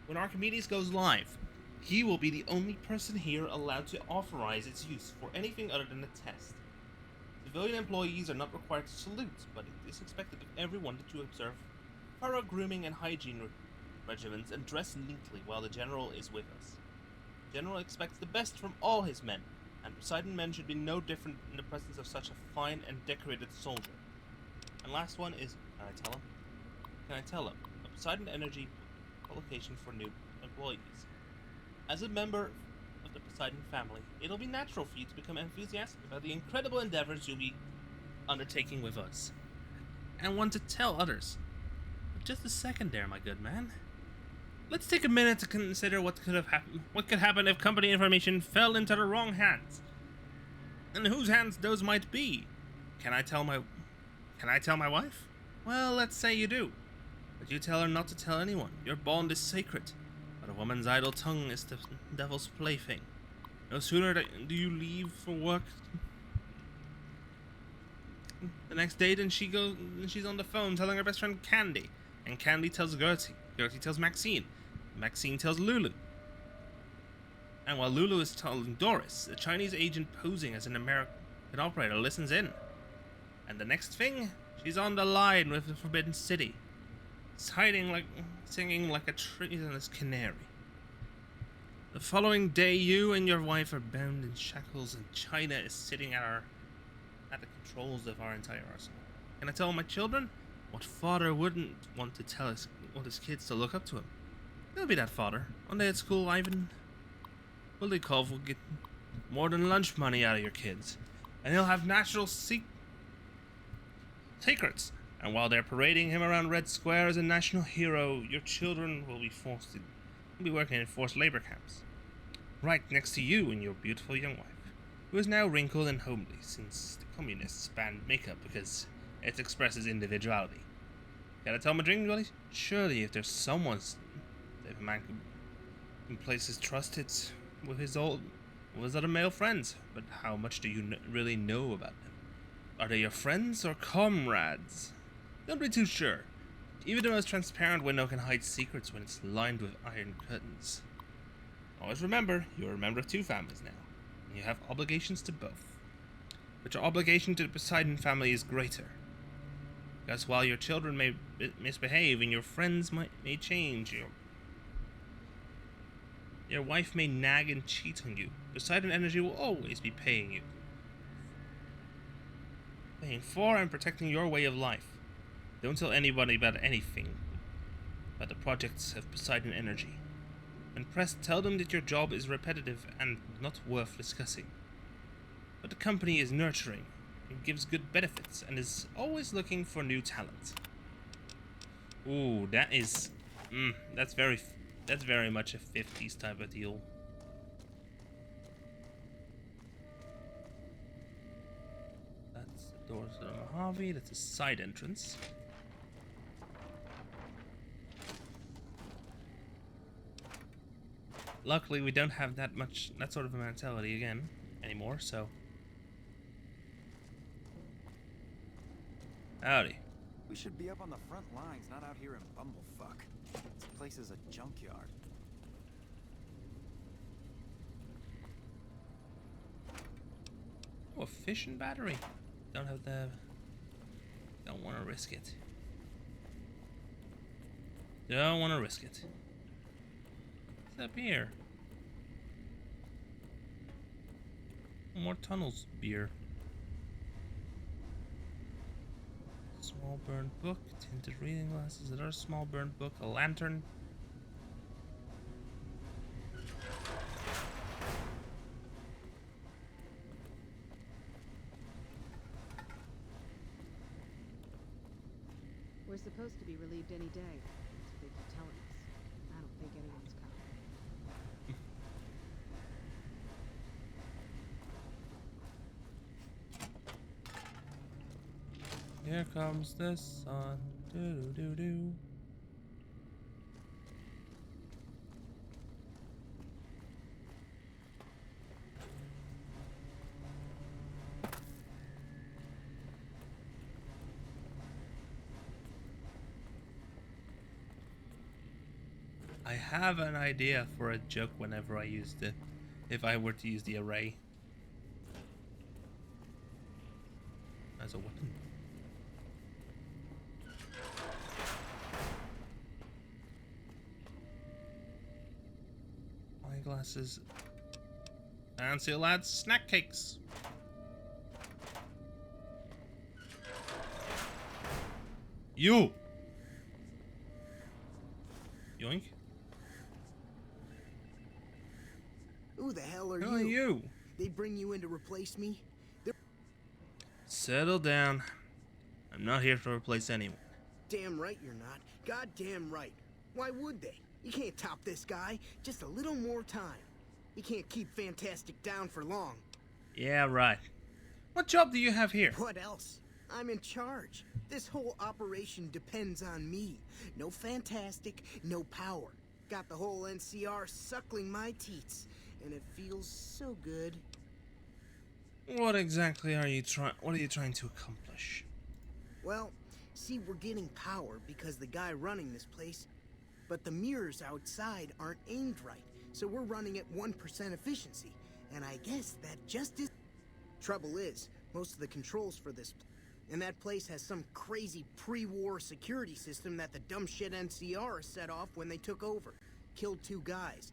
When Archimedes goes live, he will be the only person here allowed to authorize its use for anything other than a test. Civilian employees are not required to salute, but it is expected of everyone that you observe thorough grooming and hygiene regimens and dress neatly while the General is with us. The General expects the best from all his men, and Poseidon men should be no different in the presence of such a fine and decorated soldier. And last one is, can I tell him? Can I tell him? A Poseidon Energy publication for new employees. As a member of the Poseidon family, it'll be natural for you to become enthusiastic about the incredible endeavors you'll be undertaking with us, and want to tell others. But just a second there, my good man. Let's take a minute to consider what could have happened. What could happen if company information fell into the wrong hands, and whose hands those might be. Can I tell my wife? Well, let's say you do, but you tell her not to tell anyone. Your bond is sacred. But a woman's idle tongue is the devil's plaything. No sooner do you leave for work the next day than she's on the phone telling her best friend Candy. And Candy tells Gertie. Gertie tells Maxine. Maxine tells Lulu. And while Lulu is telling Doris, a Chinese agent posing as an American operator listens in. And the next thing, she's on the line with the Forbidden City. Singing like a treasonous canary. The following day, you and your wife are bound in shackles, and China is sitting at the controls of our entire arsenal. Can I tell my children? What father wouldn't want to tell his kids to look up to him? He'll be that father. One day at school, Ivan Bulikov will get more than lunch money out of your kids, and he'll have natural secrets. And while they're parading him around Red Square as a national hero, your children will be working in forced labor camps. Right next to you and your beautiful young wife, who is now wrinkled and homely since the communists banned makeup because it expresses individuality. Can I tell my dream, Willie? Surely if there's someone that a man can place his trust, it's with his other male friends. But how much do you really know about them? Are they your friends or comrades? Don't be too sure. Even the most transparent window can hide secrets when it's lined with iron curtains. Always remember, you're a member of two families now, and you have obligations to both. But your obligation to the Poseidon family is greater. Because while your children may misbehave and your friends may change, your wife may nag and cheat on you, Poseidon Energy will always be paying you. Paying for and protecting your way of life. Don't tell anybody about anything about the projects of Poseidon Energy. When pressed, tell them that your job is repetitive and not worth discussing. But the company is nurturing, and gives good benefits, and is always looking for new talent. Ooh, that is... that's very much a 50s type of deal. That's the doors to the Mojave, that's a side entrance. Luckily, we don't have that sort of a mentality anymore, so. Howdy. We should be up on the front lines, not out here in Bumblefuck. This place is a junkyard. Oh, a fishing battery. Don't want to risk it. Don't want to risk it. What's up here? More tunnels beer. Small burned book, tinted reading glasses, another small burned book, a lantern. We're supposed to be relieved any day. That's what they keep telling us. I don't think anyone's coming. Here comes the sun. Do do do. I have an idea for a joke whenever I use the, if I were to use the array as a weapon. Eyeglasses. Fancy lads, snack cakes. You. Yoink. Who the hell are Who are you? They bring you in to replace me? Settle down. I'm not here to replace anyone. Damn right you're not. Goddamn right. Why would they? You can't top this guy. Just a little more time. You can't keep Fantastic down for long. Yeah, right. What job do you have here? What else? I'm in charge. This whole operation depends on me. No Fantastic, no power. Got the whole NCR suckling my teats, and it feels so good. What exactly are you trying to accomplish? Well, see, we're getting power because the guy running this place, but the mirrors outside aren't aimed right, so we're running at 1% efficiency, and I guess that just is... Trouble is, most of the controls for this... And that place has some crazy pre-war security system that the dumb shit NCR set off when they took over. Killed 2 guys.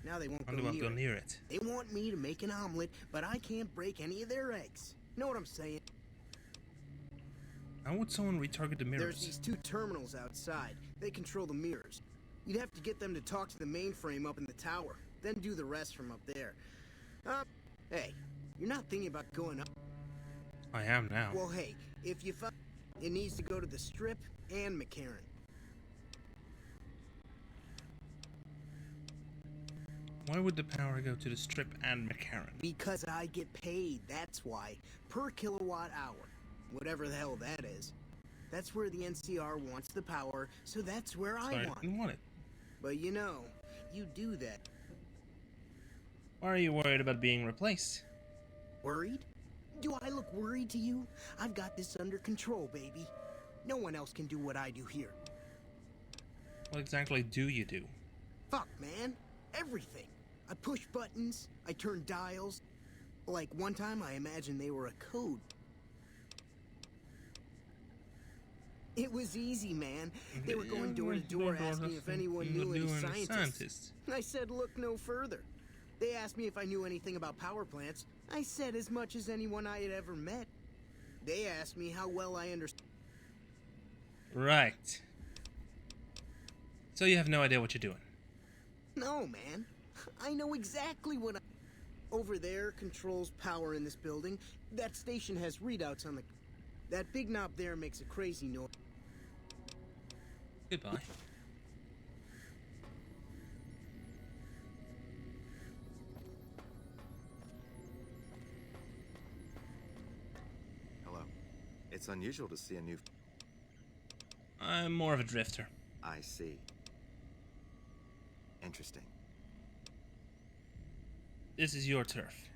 Now they won't go near it. They want me to make an omelet, but I can't break any of their eggs. Know what I'm saying? How would someone retarget the mirrors? There's these 2 terminals outside. They control the mirrors. You'd have to get them to talk to the mainframe up in the tower, then do the rest from up there. Hey, you're not thinking about going up? I am now. Well, hey, if you find it needs to go to the Strip and McCarran. Why would the power go to the Strip and McCarran? Because I get paid, that's why. Per kilowatt hour. Whatever the hell that is. That's where the NCR wants the power, so that's where I want it. But you know, you do that. Why are you worried about being replaced? Worried? Do I look worried to you? I've got this under control, baby. No one else can do what I do here. What exactly do you do? Fuck, man. Everything. I push buttons, I turn dials. Like one time I imagined they were a code. It was easy, man. They were going door to door asking if anyone knew any scientists. I said look no further. They asked me if I knew anything about power plants. I said as much as anyone I had ever met. They asked me how well I understood. Right. So you have no idea what you're doing? No, man. I know exactly what Over there controls power in this building. That station has readouts on the... That big knob there makes a crazy noise. Goodbye. It's unusual to see a new... I'm more of a drifter. I see. Interesting. This is your turf.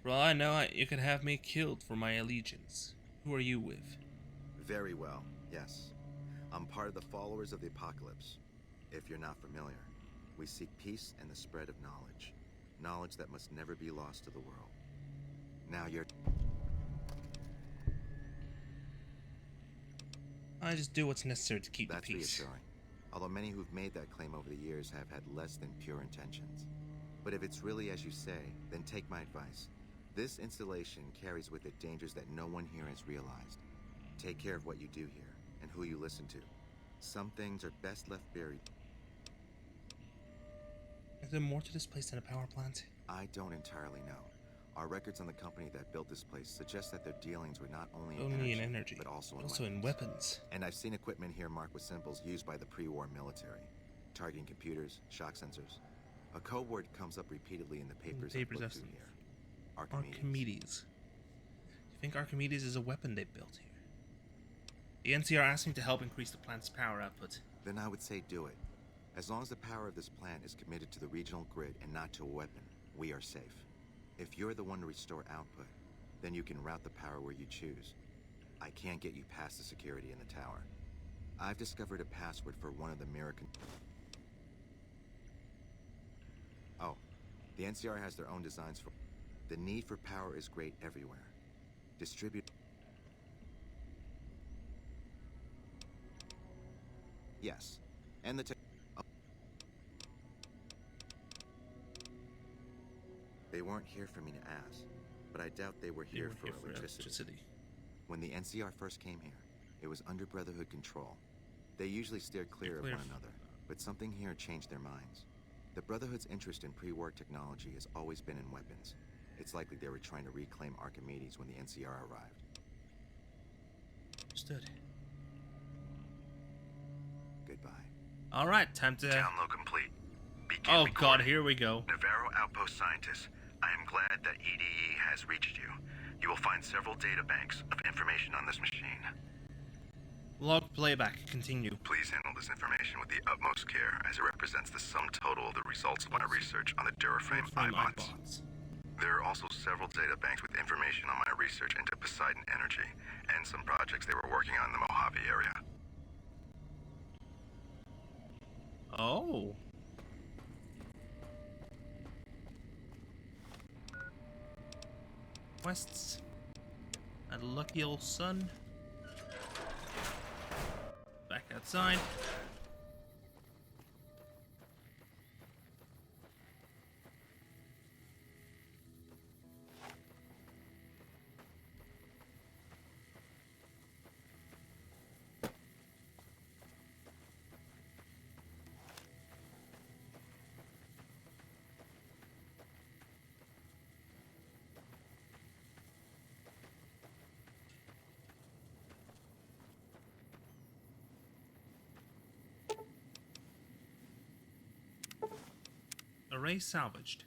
For all I know, you could have me killed for my allegiance. Who are you with? Very well, yes. I'm part of the followers of the apocalypse. If you're not familiar, we seek peace and the spread of knowledge. Knowledge that must never be lost to the world. Now you're... I just do what's necessary to keep the peace. That's reassuring. Although many who've made that claim over the years have had less than pure intentions. But if it's really as you say, then take my advice. This installation carries with it dangers that no one here has realized. Take care of what you do here, and who you listen to. Some things are best left buried. Is there more to this place than a power plant? I don't entirely know. Our records on the company that built this place suggest that their dealings were not only in energy, but also in weapons. And I've seen equipment here marked with symbols used by the pre-war military. Targeting computers, shock sensors. A code word comes up repeatedly in the papers I've looked through here. Archimedes. You think Archimedes is a weapon they built here? The NCR asked me to help increase the plant's power output. Then I would say do it. As long as the power of this plant is committed to the regional grid and not to a weapon, we are safe. If you're the one to restore output, then you can route the power where you choose. I can't get you past the security in the tower. I've discovered a password for one of the mirror The NCR has their own designs for... The need for power is great everywhere. Distribute... Yes. And the... They weren't here for me to ask, but I doubt they were here for electricity. When the NCR first came here, it was under Brotherhood control. They usually steered clear of one another, but something here changed their minds. The Brotherhood's interest in pre-war technology has always been in weapons. It's likely they were trying to reclaim Archimedes when the NCR arrived. Understood. Goodbye. Alright, time to... Download complete. Begin recording. God, here we go. Navarro Outpost Scientist, I am glad that EDE has reached you. You will find several data banks of information on this machine. Log playback. Continue. Please handle this information with the utmost care, as it represents the sum total of the results of my research on the Duraframe iBots. There are also several data banks with information on my research into Poseidon Energy, and some projects they were working on in the Mojave area. Oh. Quests. A lucky old sun. Back outside. Array salvaged.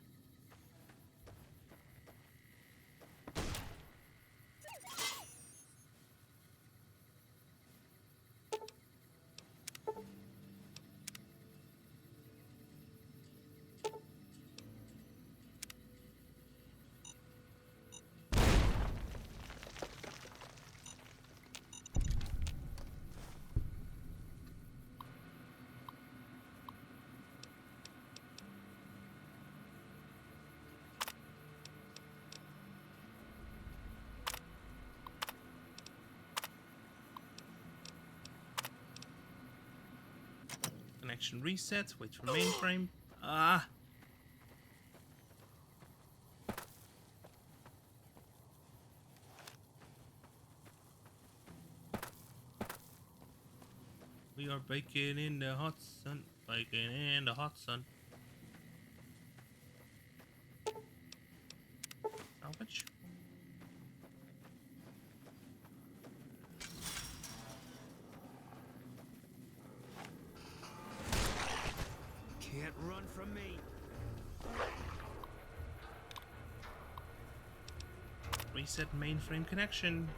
Connection reset. Wait for mainframe. Ah. We are baking in the hot sun. Baking in the hot sun. Salvage. Can't run from me. Reset mainframe connection.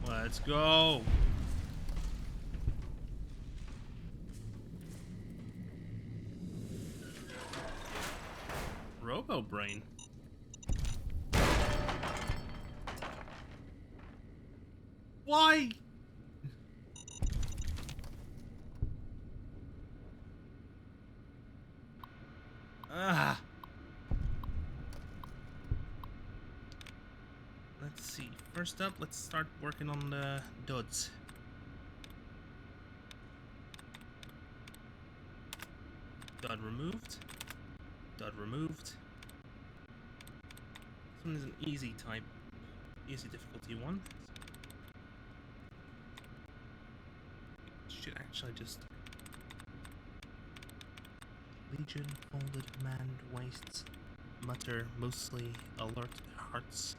Let's go. Robo Brain. Why? Ah. Let's see. First up, let's start working on the duds. Dud removed. Dud removed. This one is an easy type, easy difficulty one. Should actually just Legion, folded, manned, wastes, mutter, mostly, alert, hearts.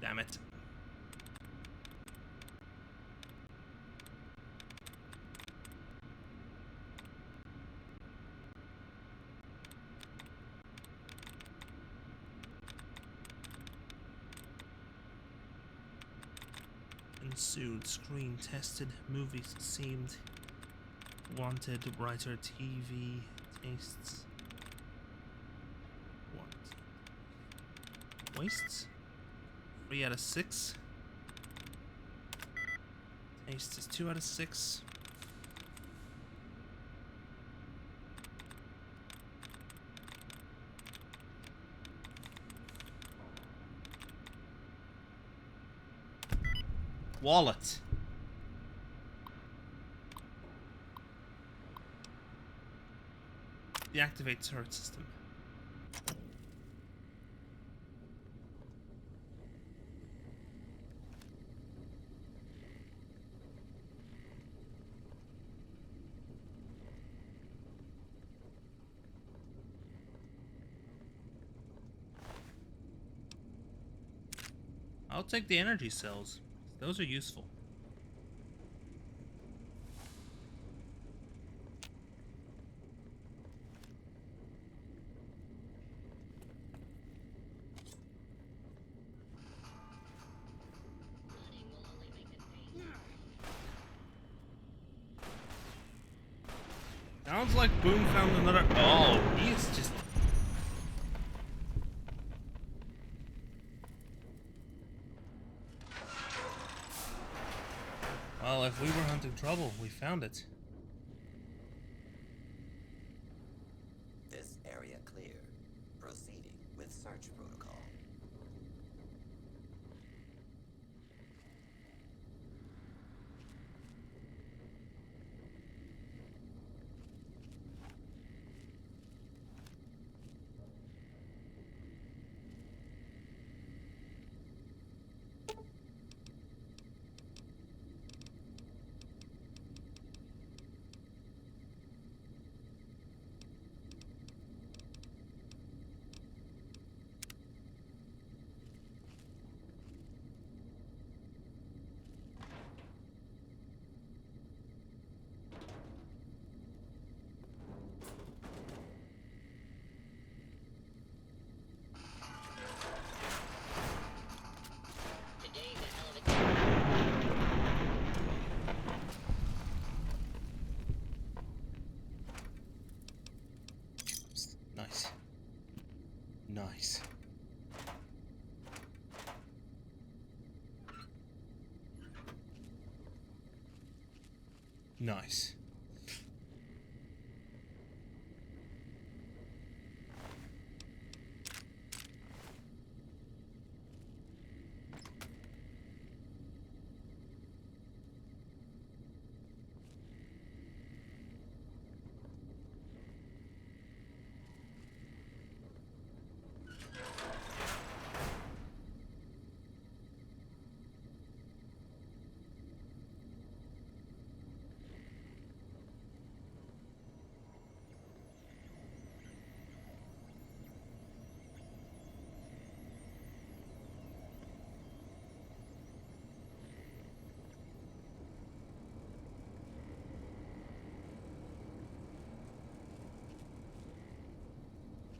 Damn it. Ensued, screen tested, movies seemed, wanted, writer, TV, tastes, what? Wastes? 3 out of 6. Tastes is 2 out of 6. Wallet. Deactivate turret system. I'll take the energy cells. Those are useful. Sounds like Boone found another. Oh, he is just. Well, if we were hunting trouble, we found it. This area clear. Proceeding with search protocol. Nice. Nice. Nice.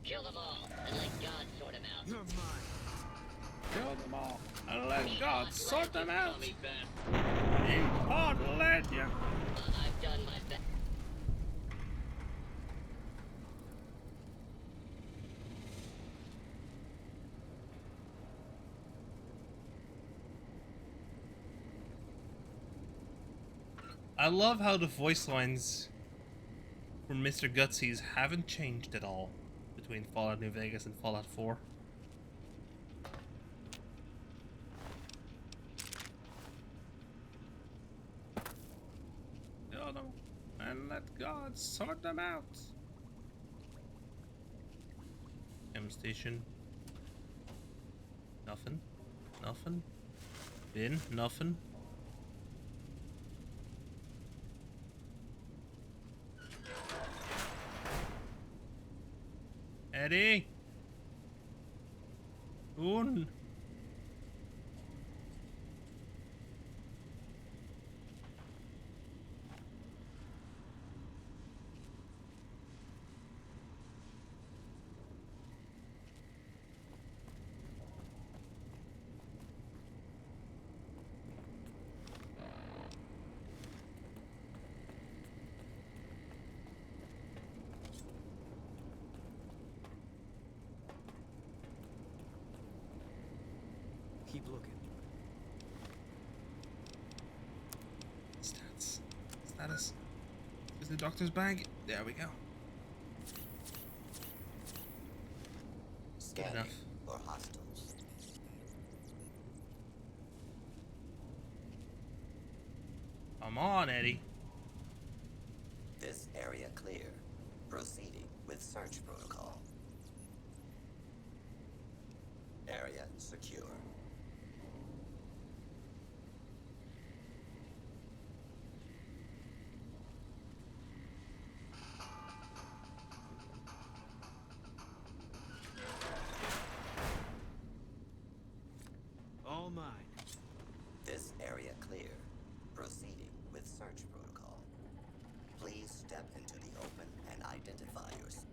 Kill them all, and let God sort them out. You're mine. Kill them all and let God sort them out. Call me back. God let you. I've done my best. I love how the voice lines from Mr. Gutsies haven't changed at all between Fallout New Vegas and Fallout 4. Kill them and let God sort them out. Pump station. Nothing. Nothing. Bin. Nothing. Eddie. Un. Keep looking. Stats. Status. Is the doctor's bag? There we go. Scanning Enough. for hostiles. Come on, Eddie. This area clear. Proceeding with search protocol. Area secure. All mine. This area clear. Proceeding with search protocol. Please step into the open and identify yourself.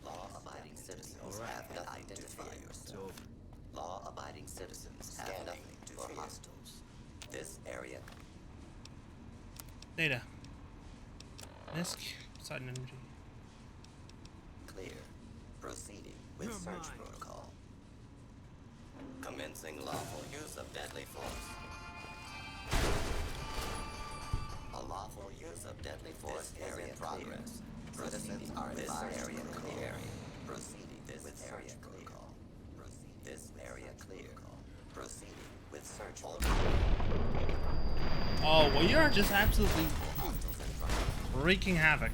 Law-abiding citizens have nothing to fear. Law-abiding citizens have nothing to fear. Hostiles. This area Data. Nisk. Poseidon energy. clear. Proceeding with You're search mine. protocol. Commencing lawful use of deadly force. A lawful use of deadly force is in progress. Citizens are advised area clear. Proceeding with search protocol. This area clear. Proceeding with search protocol. Oh, well, you're just absolutely wreaking havoc.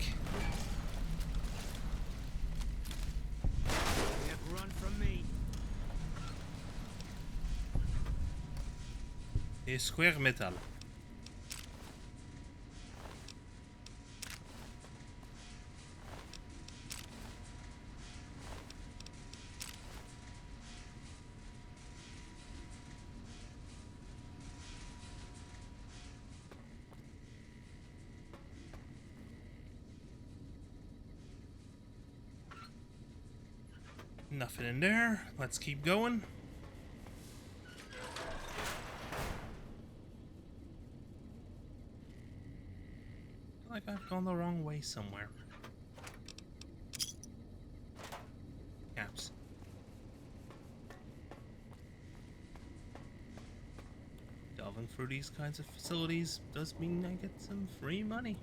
Can't run from me. A square metal. Nothing in there. Let's keep going. I feel like I've gone the wrong way somewhere. Caps. Delving through these kinds of facilities does mean I get some free money.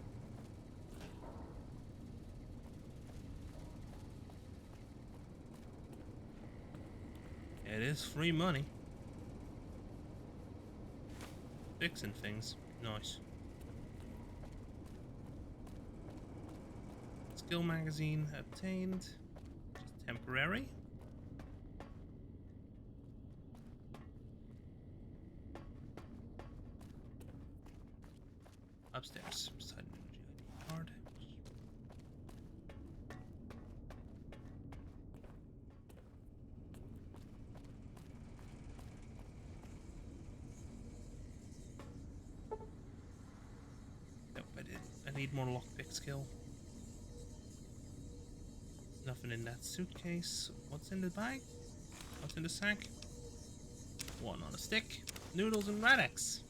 It is free money. Fixing things. Nice. Skill magazine obtained. Just temporary. Upstairs. Poseidon energy ID card. Nope, I didn't. I need more lockpick skill. Nothing in that suitcase. What's in the bag? What's in the sack? One on a stick. Noodles and Radix.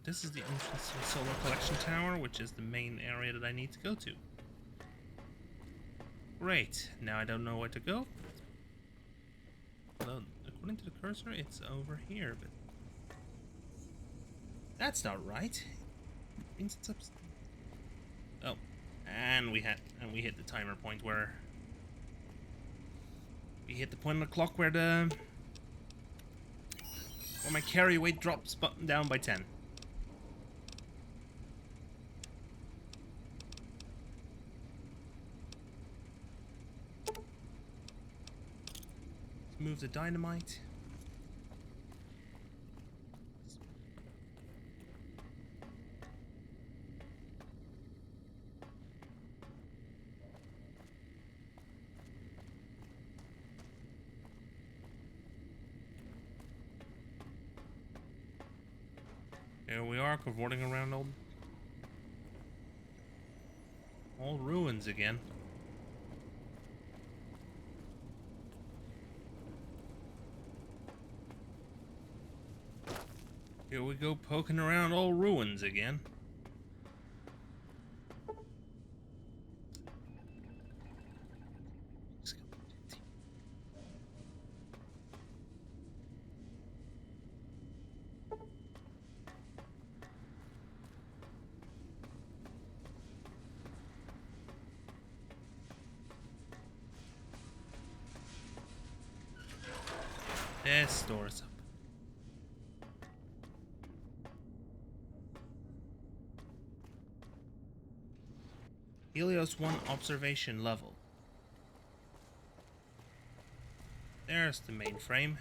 This is the entrance to the Solar Collection Tower, which is the main area that I need to go to. Great. Now I don't know where to go. Although, according to the cursor, it's over here, but that's not right. It means it's up. Oh, and we hit the timer point where we hit the point on the clock where my carry weight drops down by 10. Move the dynamite. Here we are, cavorting around old ruins again. Here we go, poking around old ruins again. This door's up. Helios 1 observation level. There's the mainframe.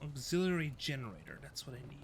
Auxiliary generator, that's what I need.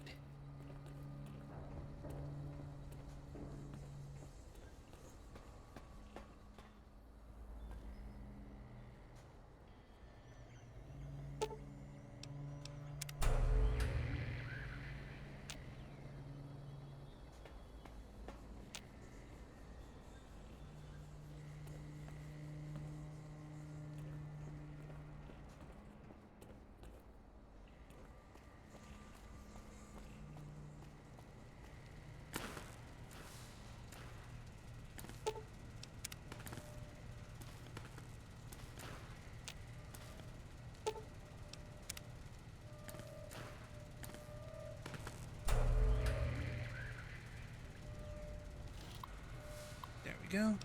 Go.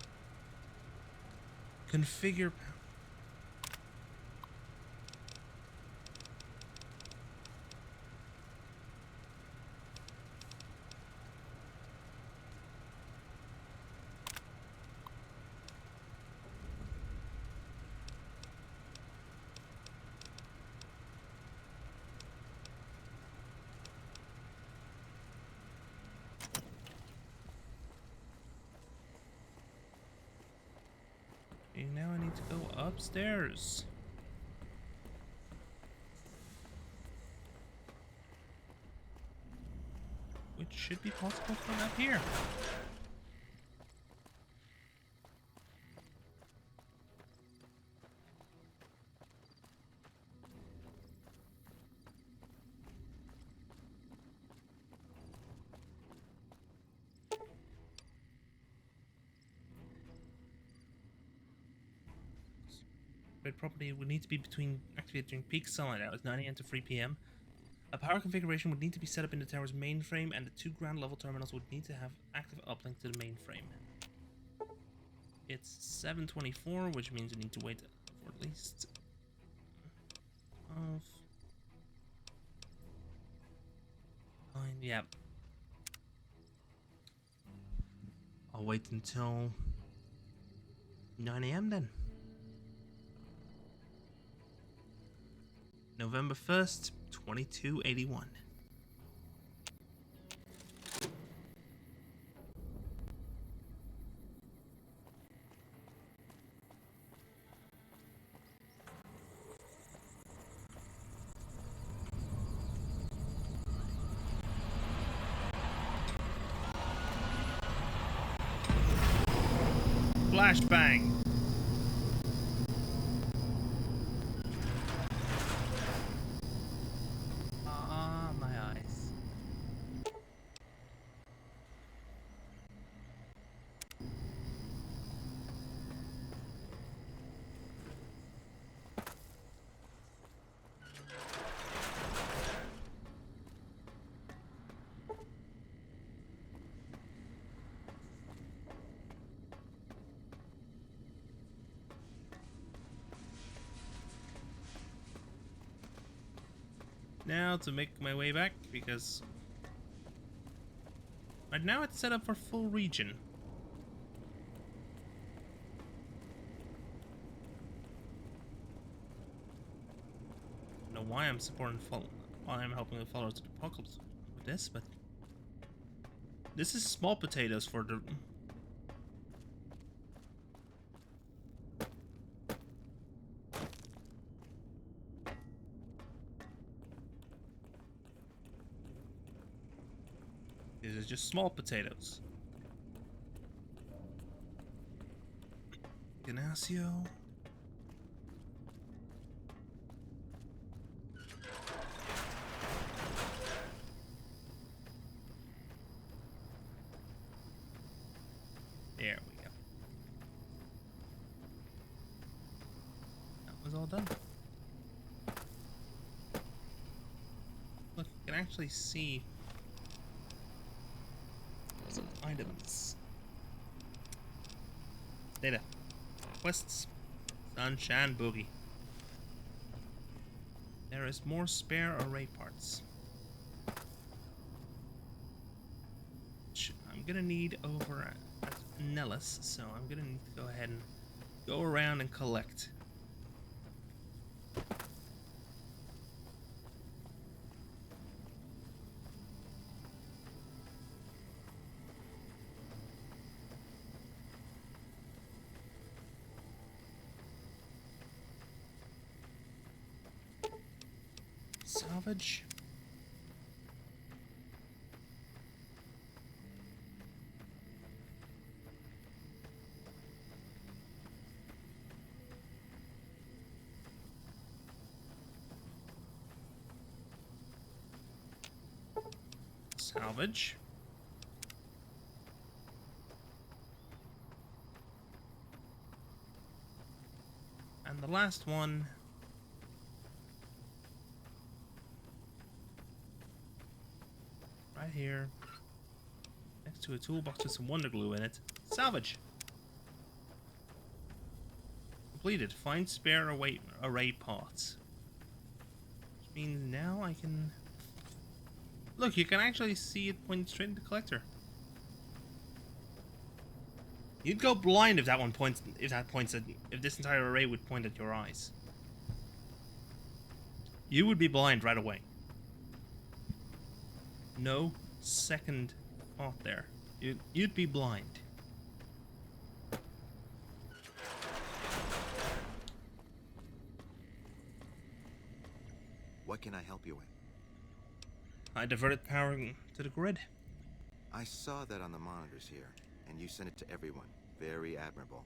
Configure. Now I need to go upstairs. Which should be possible from up here. Property would need to be activated during peak sunlight hours, 9 AM to 3 PM. A power configuration would need to be set up in the tower's mainframe, and the 2 ground level terminals would need to have active uplink to the mainframe. It's 7:24, which means we need to wait for at least 9. Yep. I'll wait until 9 AM then. November 1st, 2281. Flashbang. now to make my way back because right now it's set up for full region. I don't know why I'm supporting why I'm helping the followers of the apocalypse with this, but this is small potatoes for the This is just small potatoes. Ignacio. There we go. That was all done. Look, you can actually see some items. Data. Quests. Sunshine Boogie. There is more spare array parts. Which I'm gonna need over at Nellis, so I'm gonna need to go ahead and go around and collect. Salvage. Salvage. And the last one. Right here. Next to a toolbox with some wonder glue in it. Salvage. Completed. Find spare array parts. Which means now I can... Look, you can actually see it point straight into the collector. You'd go blind if that points if this entire array would point at your eyes. You would be blind right away. No second thought there. You'd be blind. What can I help you with? I diverted power to the grid. I saw that on the monitors here, and you sent it to everyone. Very admirable.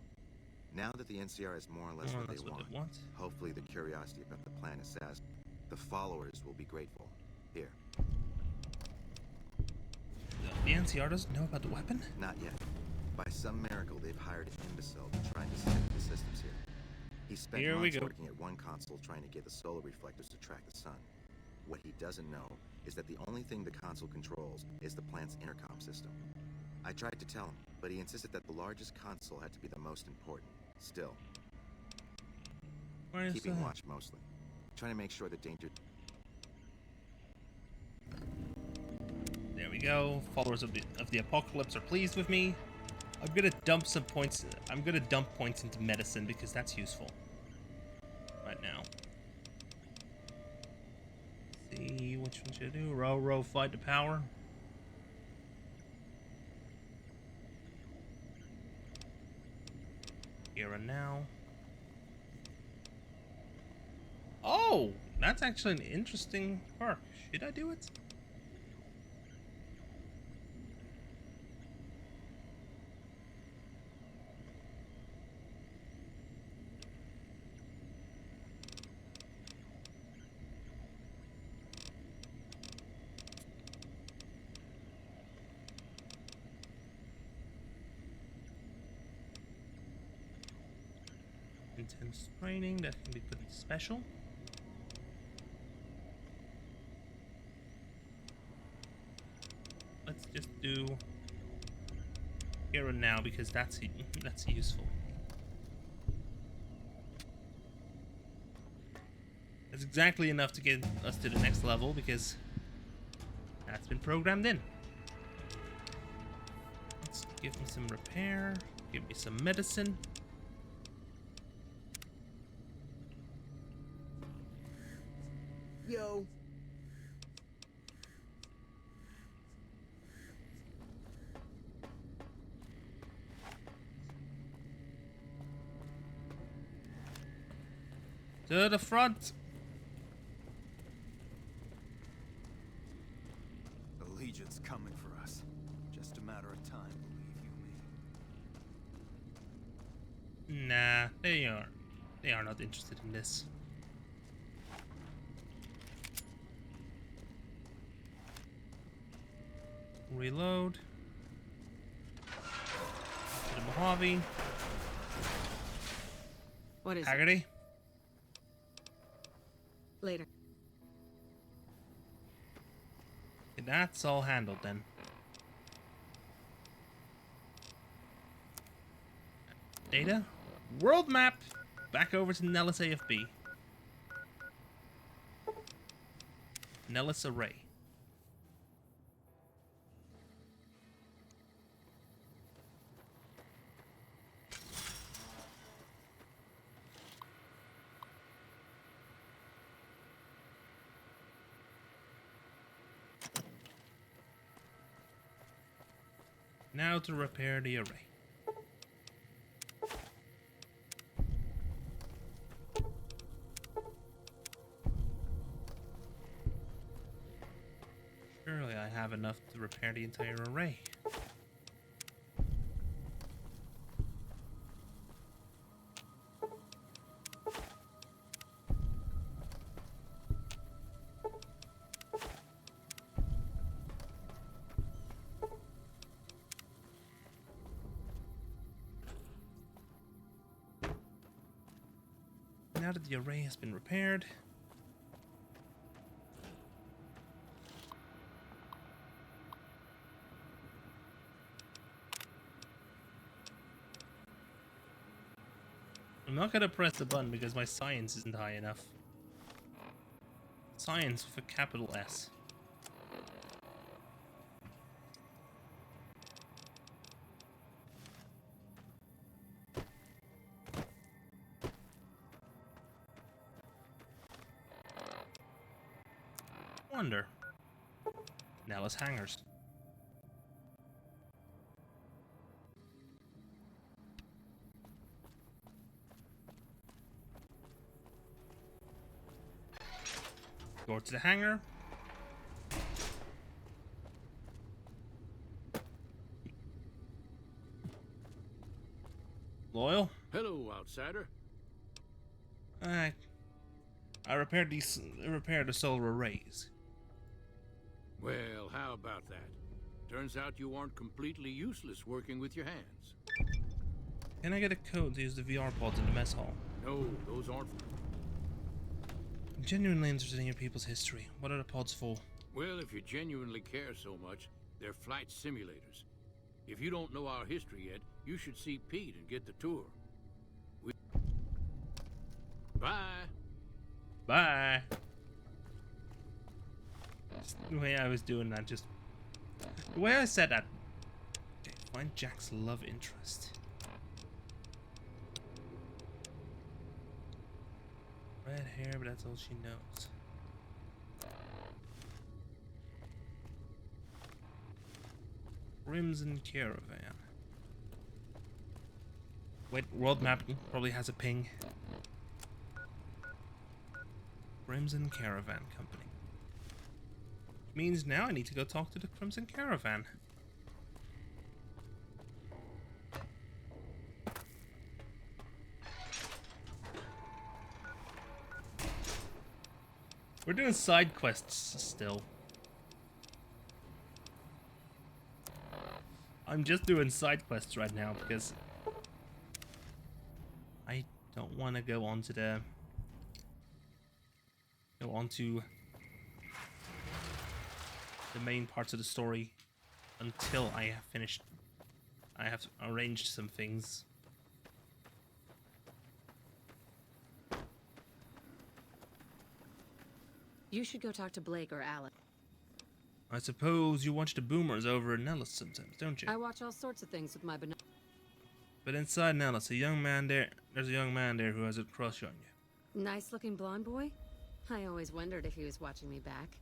Now that the NCR is more or less what they want, hopefully the curiosity about the plan is satisfied. The followers will be grateful. Here. The NCR doesn't know about the weapon? Not yet. By some miracle, they've hired an imbecile to try and disable the systems here. He spent months working at one console trying to get the solar reflectors to track the sun. What he doesn't know is that the only thing the console controls is the plant's intercom system. I tried to tell him, but he insisted that the largest console had to be the most important. Still. Keeping watch mostly. Trying to make sure that danger... There we go. Followers of the apocalypse are pleased with me. I'm gonna dump some points. I'm gonna dump points into medicine because that's useful right now. Let's see which one should I do? Row, fight the power. Here and now. Oh, that's actually an interesting perk. Should I do it? Intense training, that can be put in special. Let's just do here and now because that's useful. That's exactly enough to get us to the next level because that's been programmed in. Let's give me some repair. Give me some medicine. Yo. To the front. The Legion's coming for us. Just a matter of time, believe you me. Nah, they are not interested in this. Reload. To the Mojave. What is Haggerty? it? Later. Okay, that's all handled then. Data? World map! Back over to Nellis AFB. Nellis Array. Now to repair the array. Surely I have enough to repair the entire array. Now that the array has been repaired, I'm not gonna press the button because my science isn't high enough. Science with a capital S. Wonder. Nellis Hangers. Go to the hangar. Loyal? Hello, outsider. I repaired the solar arrays. Well, how about that? Turns out you aren't completely useless working with your hands. Can I get a code to use the VR pods in the mess hall? No, those aren't. I'm genuinely interested in your people's history. What are the pods for? Well, if you genuinely care so much, they're flight simulators. If you don't know our history yet, you should see Pete and get the tour. Bye. Bye. Just the way I was doing that, just the way I said that. Okay, find Jack's love interest. Red hair, but that's all she knows. Crimson Caravan. Wait, world map probably has a ping. Crimson Caravan Company. Means now I need to go talk to the Crimson Caravan. We're doing side quests still. I'm just doing side quests right now because I don't want to go on to the main parts of the story until I have finished. I have arranged some things. You should go talk to Blake or Alan. I suppose you watch the boomers over in Nellis sometimes, don't you? I watch all sorts of things with my binoculars. But inside Nellis, there's a young man there who has a crush on you. Nice-looking blonde boy? I always wondered if he was watching me back.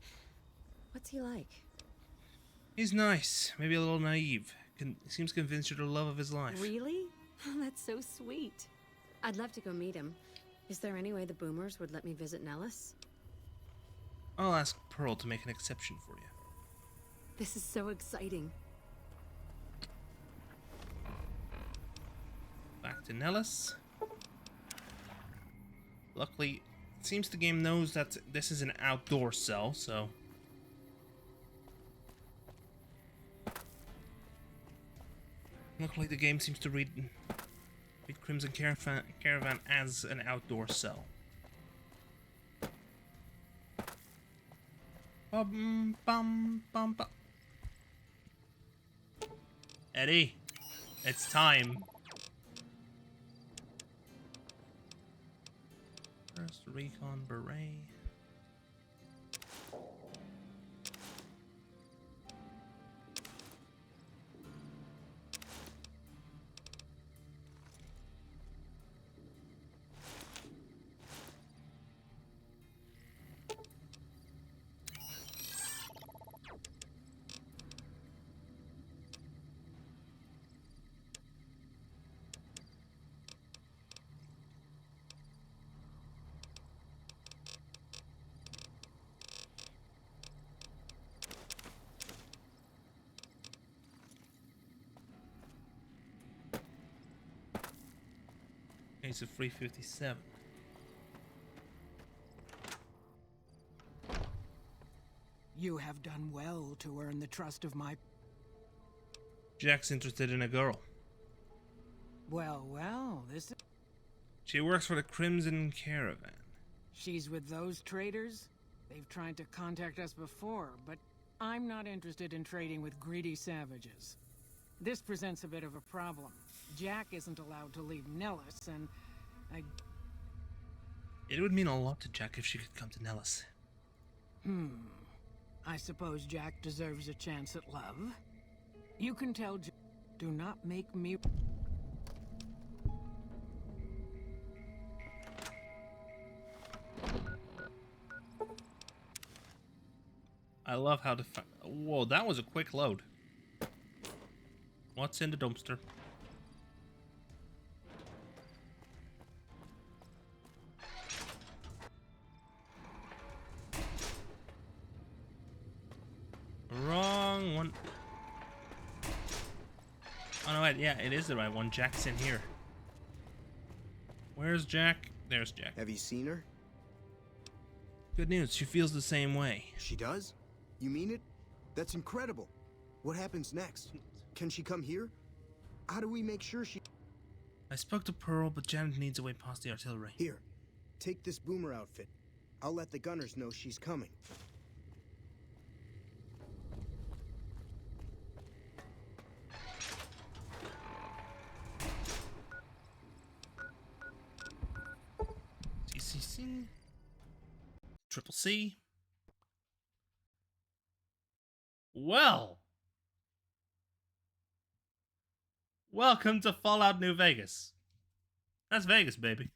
What's he like? He's nice, maybe a little naive. Seems convinced you're the love of his life. Really? That's so sweet. I'd love to go meet him. Is there any way the boomers would let me visit Nellis? I'll ask Pearl to make an exception for you. This is so exciting. Back to Nellis. Luckily, it seems the game knows that this is an outdoor cell, so... Luckily, the game seems to read Crimson Caravan as an outdoor cell. Bum, bum, bum, bum. Eddie, it's time. First recon beret. Case of 357. You have done well to earn the trust of my... Jack's interested in a girl. Well, this is... She works for the Crimson Caravan. She's with those traders? They've tried to contact us before, but I'm not interested in trading with greedy savages. This presents a bit of a problem. Jack isn't allowed to leave Nellis, and It would mean a lot to Jack if she could come to Nellis. I suppose Jack deserves a chance at love. You can tell Jack, do not make me... I love how whoa, that was a quick load. What's in the dumpster? Wrong one. Oh no, wait, yeah, it is the right one. Jack's in here. Where's Jack? There's Jack. Have you seen her? Good news, she feels the same way. She does? You mean it? That's incredible. What happens next? Can she come here? How do we make sure she... I spoke to Pearl, but Janet needs a way past the artillery. Here, take this boomer outfit. I'll let the gunners know she's coming. CCC. Triple C. Well. Welcome to Fallout New Vegas. That's Vegas, baby.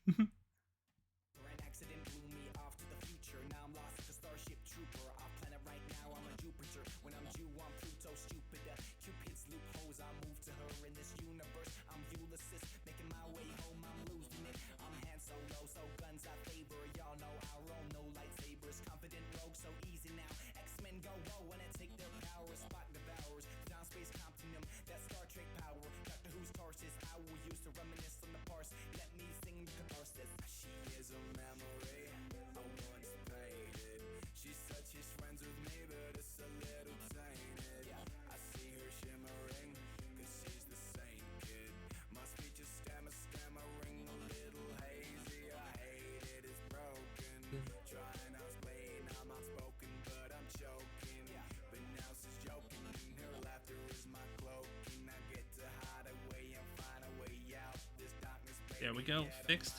There we go, fixed.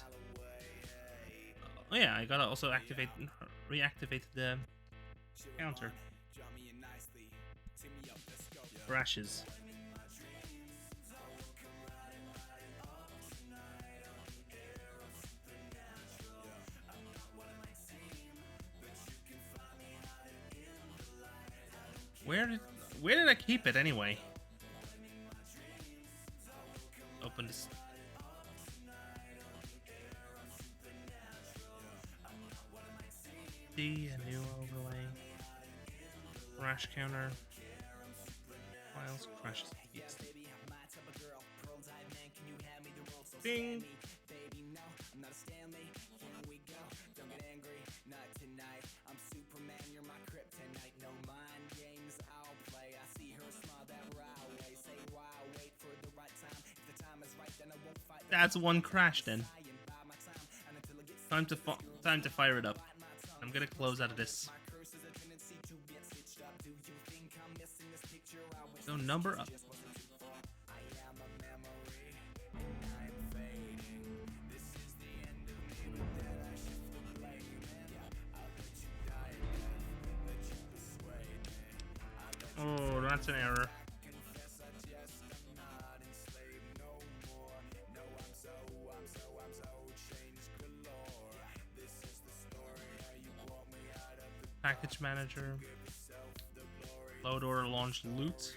Oh yeah, I gotta also activate reactivate the counter. Crashes. Where did I keep it anyway? Open this. D, a new overlay. Crash counter. Files, crashes. Yes. Ding! That's one crash then. Time to fire it up. I'm gonna close out of this. So number up. Oh, that's an error. Package manager. Load order launch loot.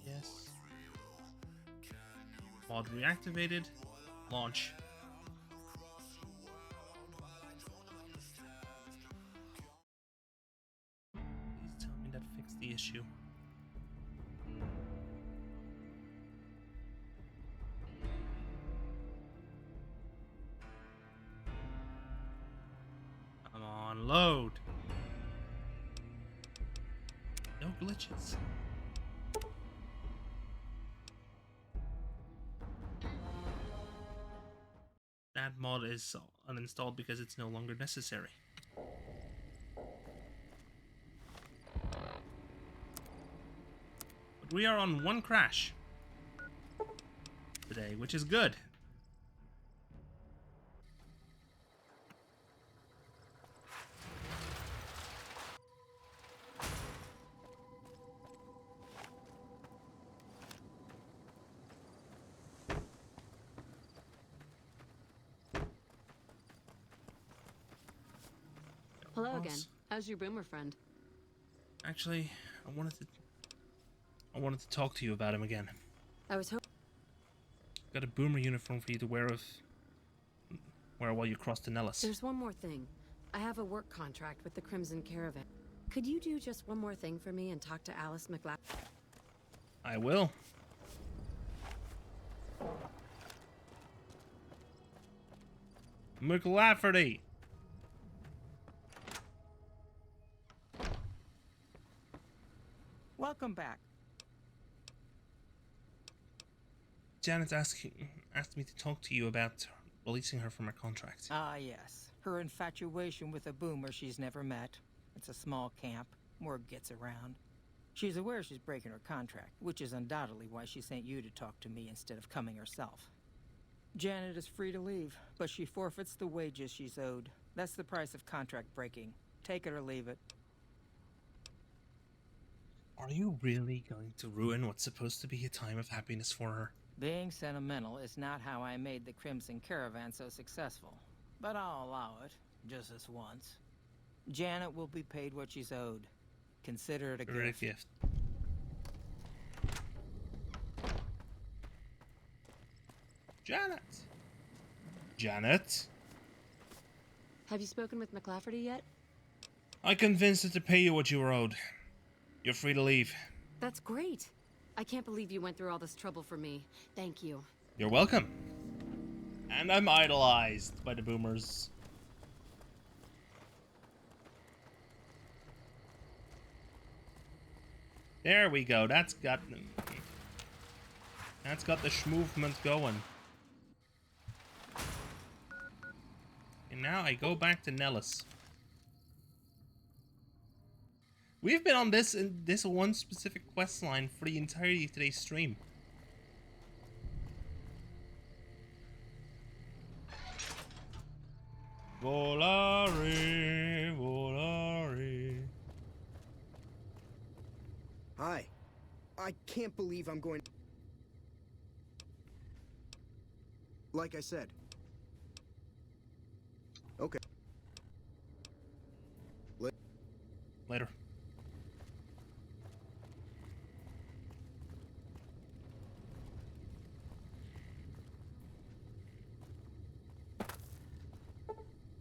Yes. Mod reactivated. Launch. Please tell me that fixed the issue. Come on, load. No glitches. That mod is uninstalled because it's no longer necessary. But we are on one crash today, which is good. Hello again. How's your boomer friend? Actually, I wanted to talk to you about him again. I was hoping. Got a boomer uniform for you to wear while you cross the Nellis. There's one more thing. I have a work contract with the Crimson Caravan. Could you do just one more thing for me and talk to Alice McLaughlin? I will. McLafferty. Welcome back. Janet asked me to talk to you about releasing her from her contract. Ah, yes. Her infatuation with a boomer she's never met. It's a small camp. Word gets around. She's aware she's breaking her contract, which is undoubtedly why she sent you to talk to me instead of coming herself. Janet is free to leave, but she forfeits the wages she's owed. That's the price of contract breaking. Take it or leave it. Are you really going to ruin what's supposed to be a time of happiness for her? Being sentimental is not how I made the Crimson Caravan so successful. But I'll allow it, just this once. Janet will be paid what she's owed. Consider it a gift. Janet! Janet? Have you spoken with McLafferty yet? I convinced her to pay you what you were owed. You're free to leave. That's great. I can't believe you went through all this trouble for me. Thank you. You're welcome. And I'm idolized by the boomers. There we go. That's got the schmovement going. now I go back to Nellis. We've been on this one specific quest line for the entirety of today's stream. Volare, volare. Hi. I can't believe I'm going... Like I said. Okay. Later.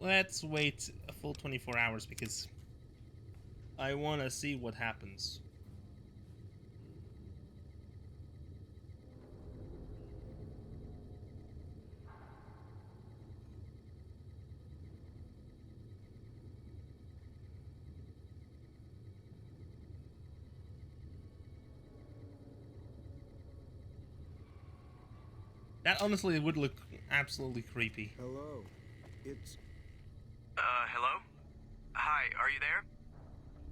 Let's wait a full 24 hours because I want to see what happens. That honestly would look absolutely creepy. Hello. It's... hello? Hi, are you there?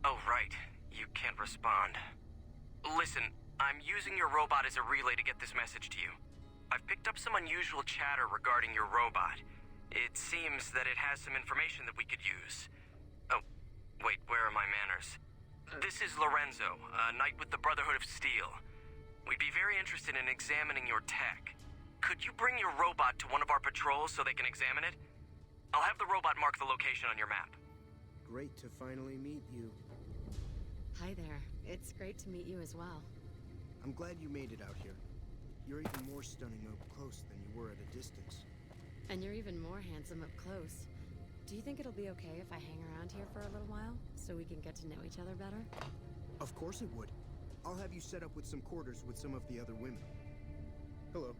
Oh, right. You can't respond. Listen, I'm using your robot as a relay to get this message to you. I've picked up some unusual chatter regarding your robot. It seems that it has some information that we could use. Oh, wait, where are my manners? This is Lorenzo, a knight with the Brotherhood of Steel. We'd be very interested in examining your tech. Could you bring your robot to one of our patrols so they can examine it? I'll have the robot mark the location on your map. Great to finally meet you. Hi there. It's great to meet you as well. I'm glad you made it out here. You're even more stunning up close than you were at a distance. And you're even more handsome up close. Do you think it'll be okay if I hang around here for a little while, so we can get to know each other better? Of course it would. I'll have you set up with some quarters with some of the other women. Hello.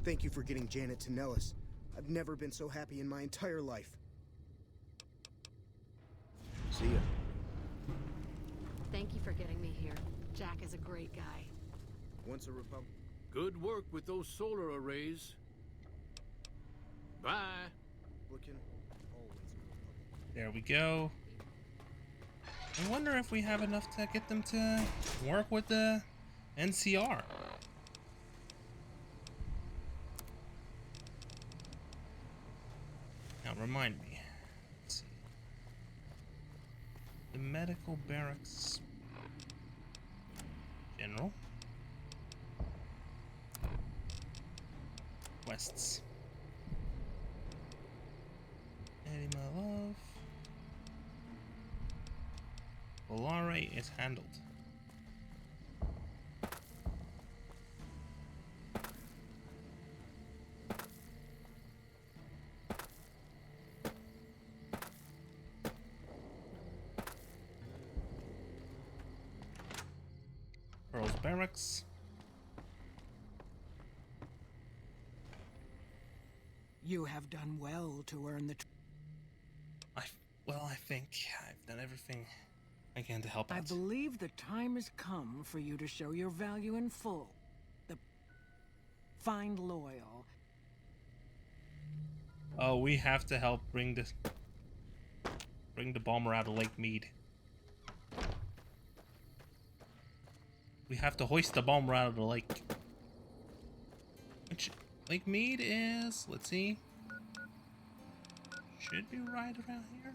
Thank you for getting Janet to Nellis. I've never been so happy in my entire life. See ya. Thank you for getting me here. Jack is a great guy. Once a Republic. Good work with those solar arrays. Bye. Looking always a Republic. There we go. I wonder if we have enough to get them to work with the NCR. Now remind me. Let's see. The medical barracks general. Quests. Eddie, my love. Volare is handled. Pearl's barracks. You have done well to earn the... Well, I think I've done everything I can to help out. I believe the time has come for you to show your value in full. Find Loyal. Oh, we have to help bring the bomber out of Lake Mead. We have to hoist the bomber out of the lake. Which Lake Mead is, let's see. Should be right around here.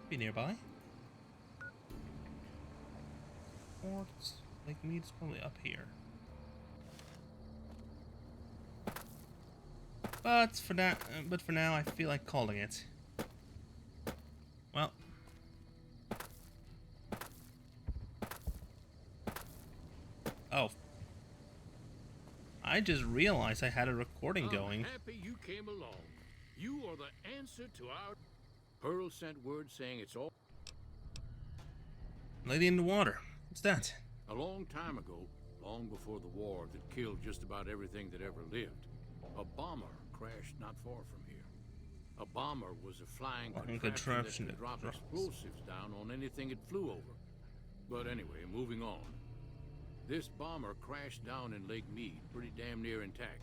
Be nearby. Ports. Lake Mead's probably up here. But for now, I feel like calling it. Well. Oh. I just realized I had a recording going. I'm happy you came along. You are the answer to our... Pearl sent word saying it's all... Lady in the water. What's that? A long time ago, long before the war that killed just about everything that ever lived, a bomber crashed not far from here. A bomber was a flying contraption that could drop explosives down on anything it flew over. But anyway, moving on. This bomber crashed down in Lake Mead, pretty damn near intact.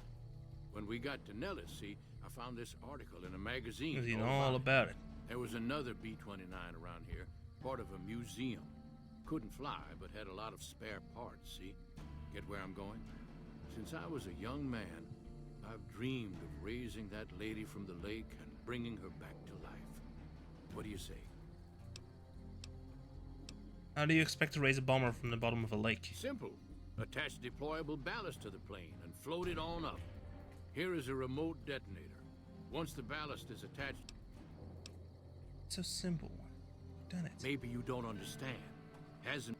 When we got to Nellis, see, I found this article in a magazine. You know all about it. There was another B-29 around here, part of a museum. Couldn't fly, but had a lot of spare parts, see? Get where I'm going? Since I was a young man, I've dreamed of raising that lady from the lake and bringing her back to life. What do you say? How do you expect to raise a bomber from the bottom of a lake? Simple. Attach deployable ballast to the plane and float it on up. Here is a remote detonator. Once the ballast is attached... It's so simple. You've done it. Maybe you don't understand. Hasn't...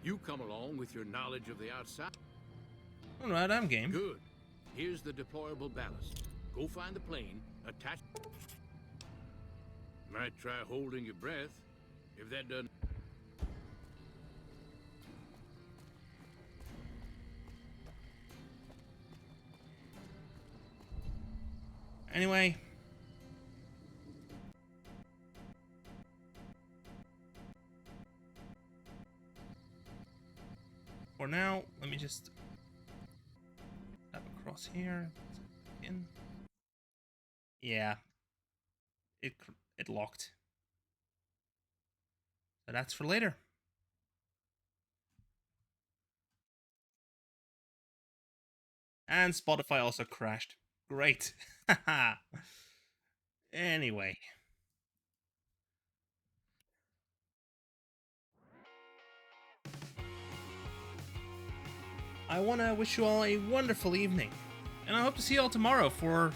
You come along with your knowledge of the outside. Alright, I'm game. Good. Here's the deployable ballast. Go find the plane, attach... Might try holding your breath. If that doesn't... Anyway. For now, let me just tap across here. In. Yeah. It locked. So that's for later. And Spotify also crashed. Great. Anyway. I want to wish you all a wonderful evening. And I hope to see you all tomorrow for,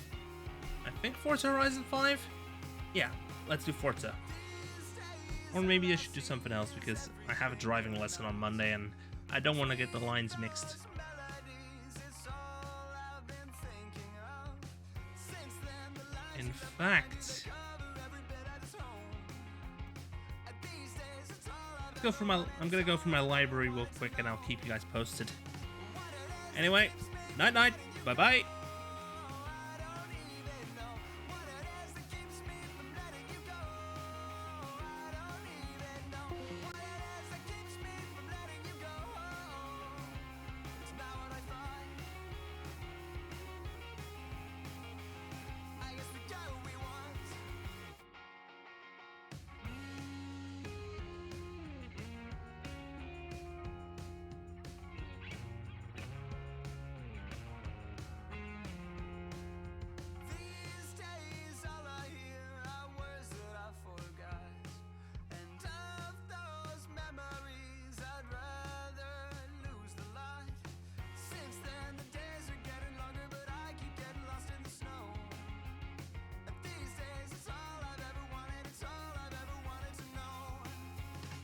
I think, Forza Horizon 5? Yeah, let's do Forza. Or maybe I should do something else because I have a driving lesson on Monday and I don't want to get the lines mixed. In fact, I'm gonna go through my library real quick and I'll keep you guys posted. Anyway, night night, bye bye.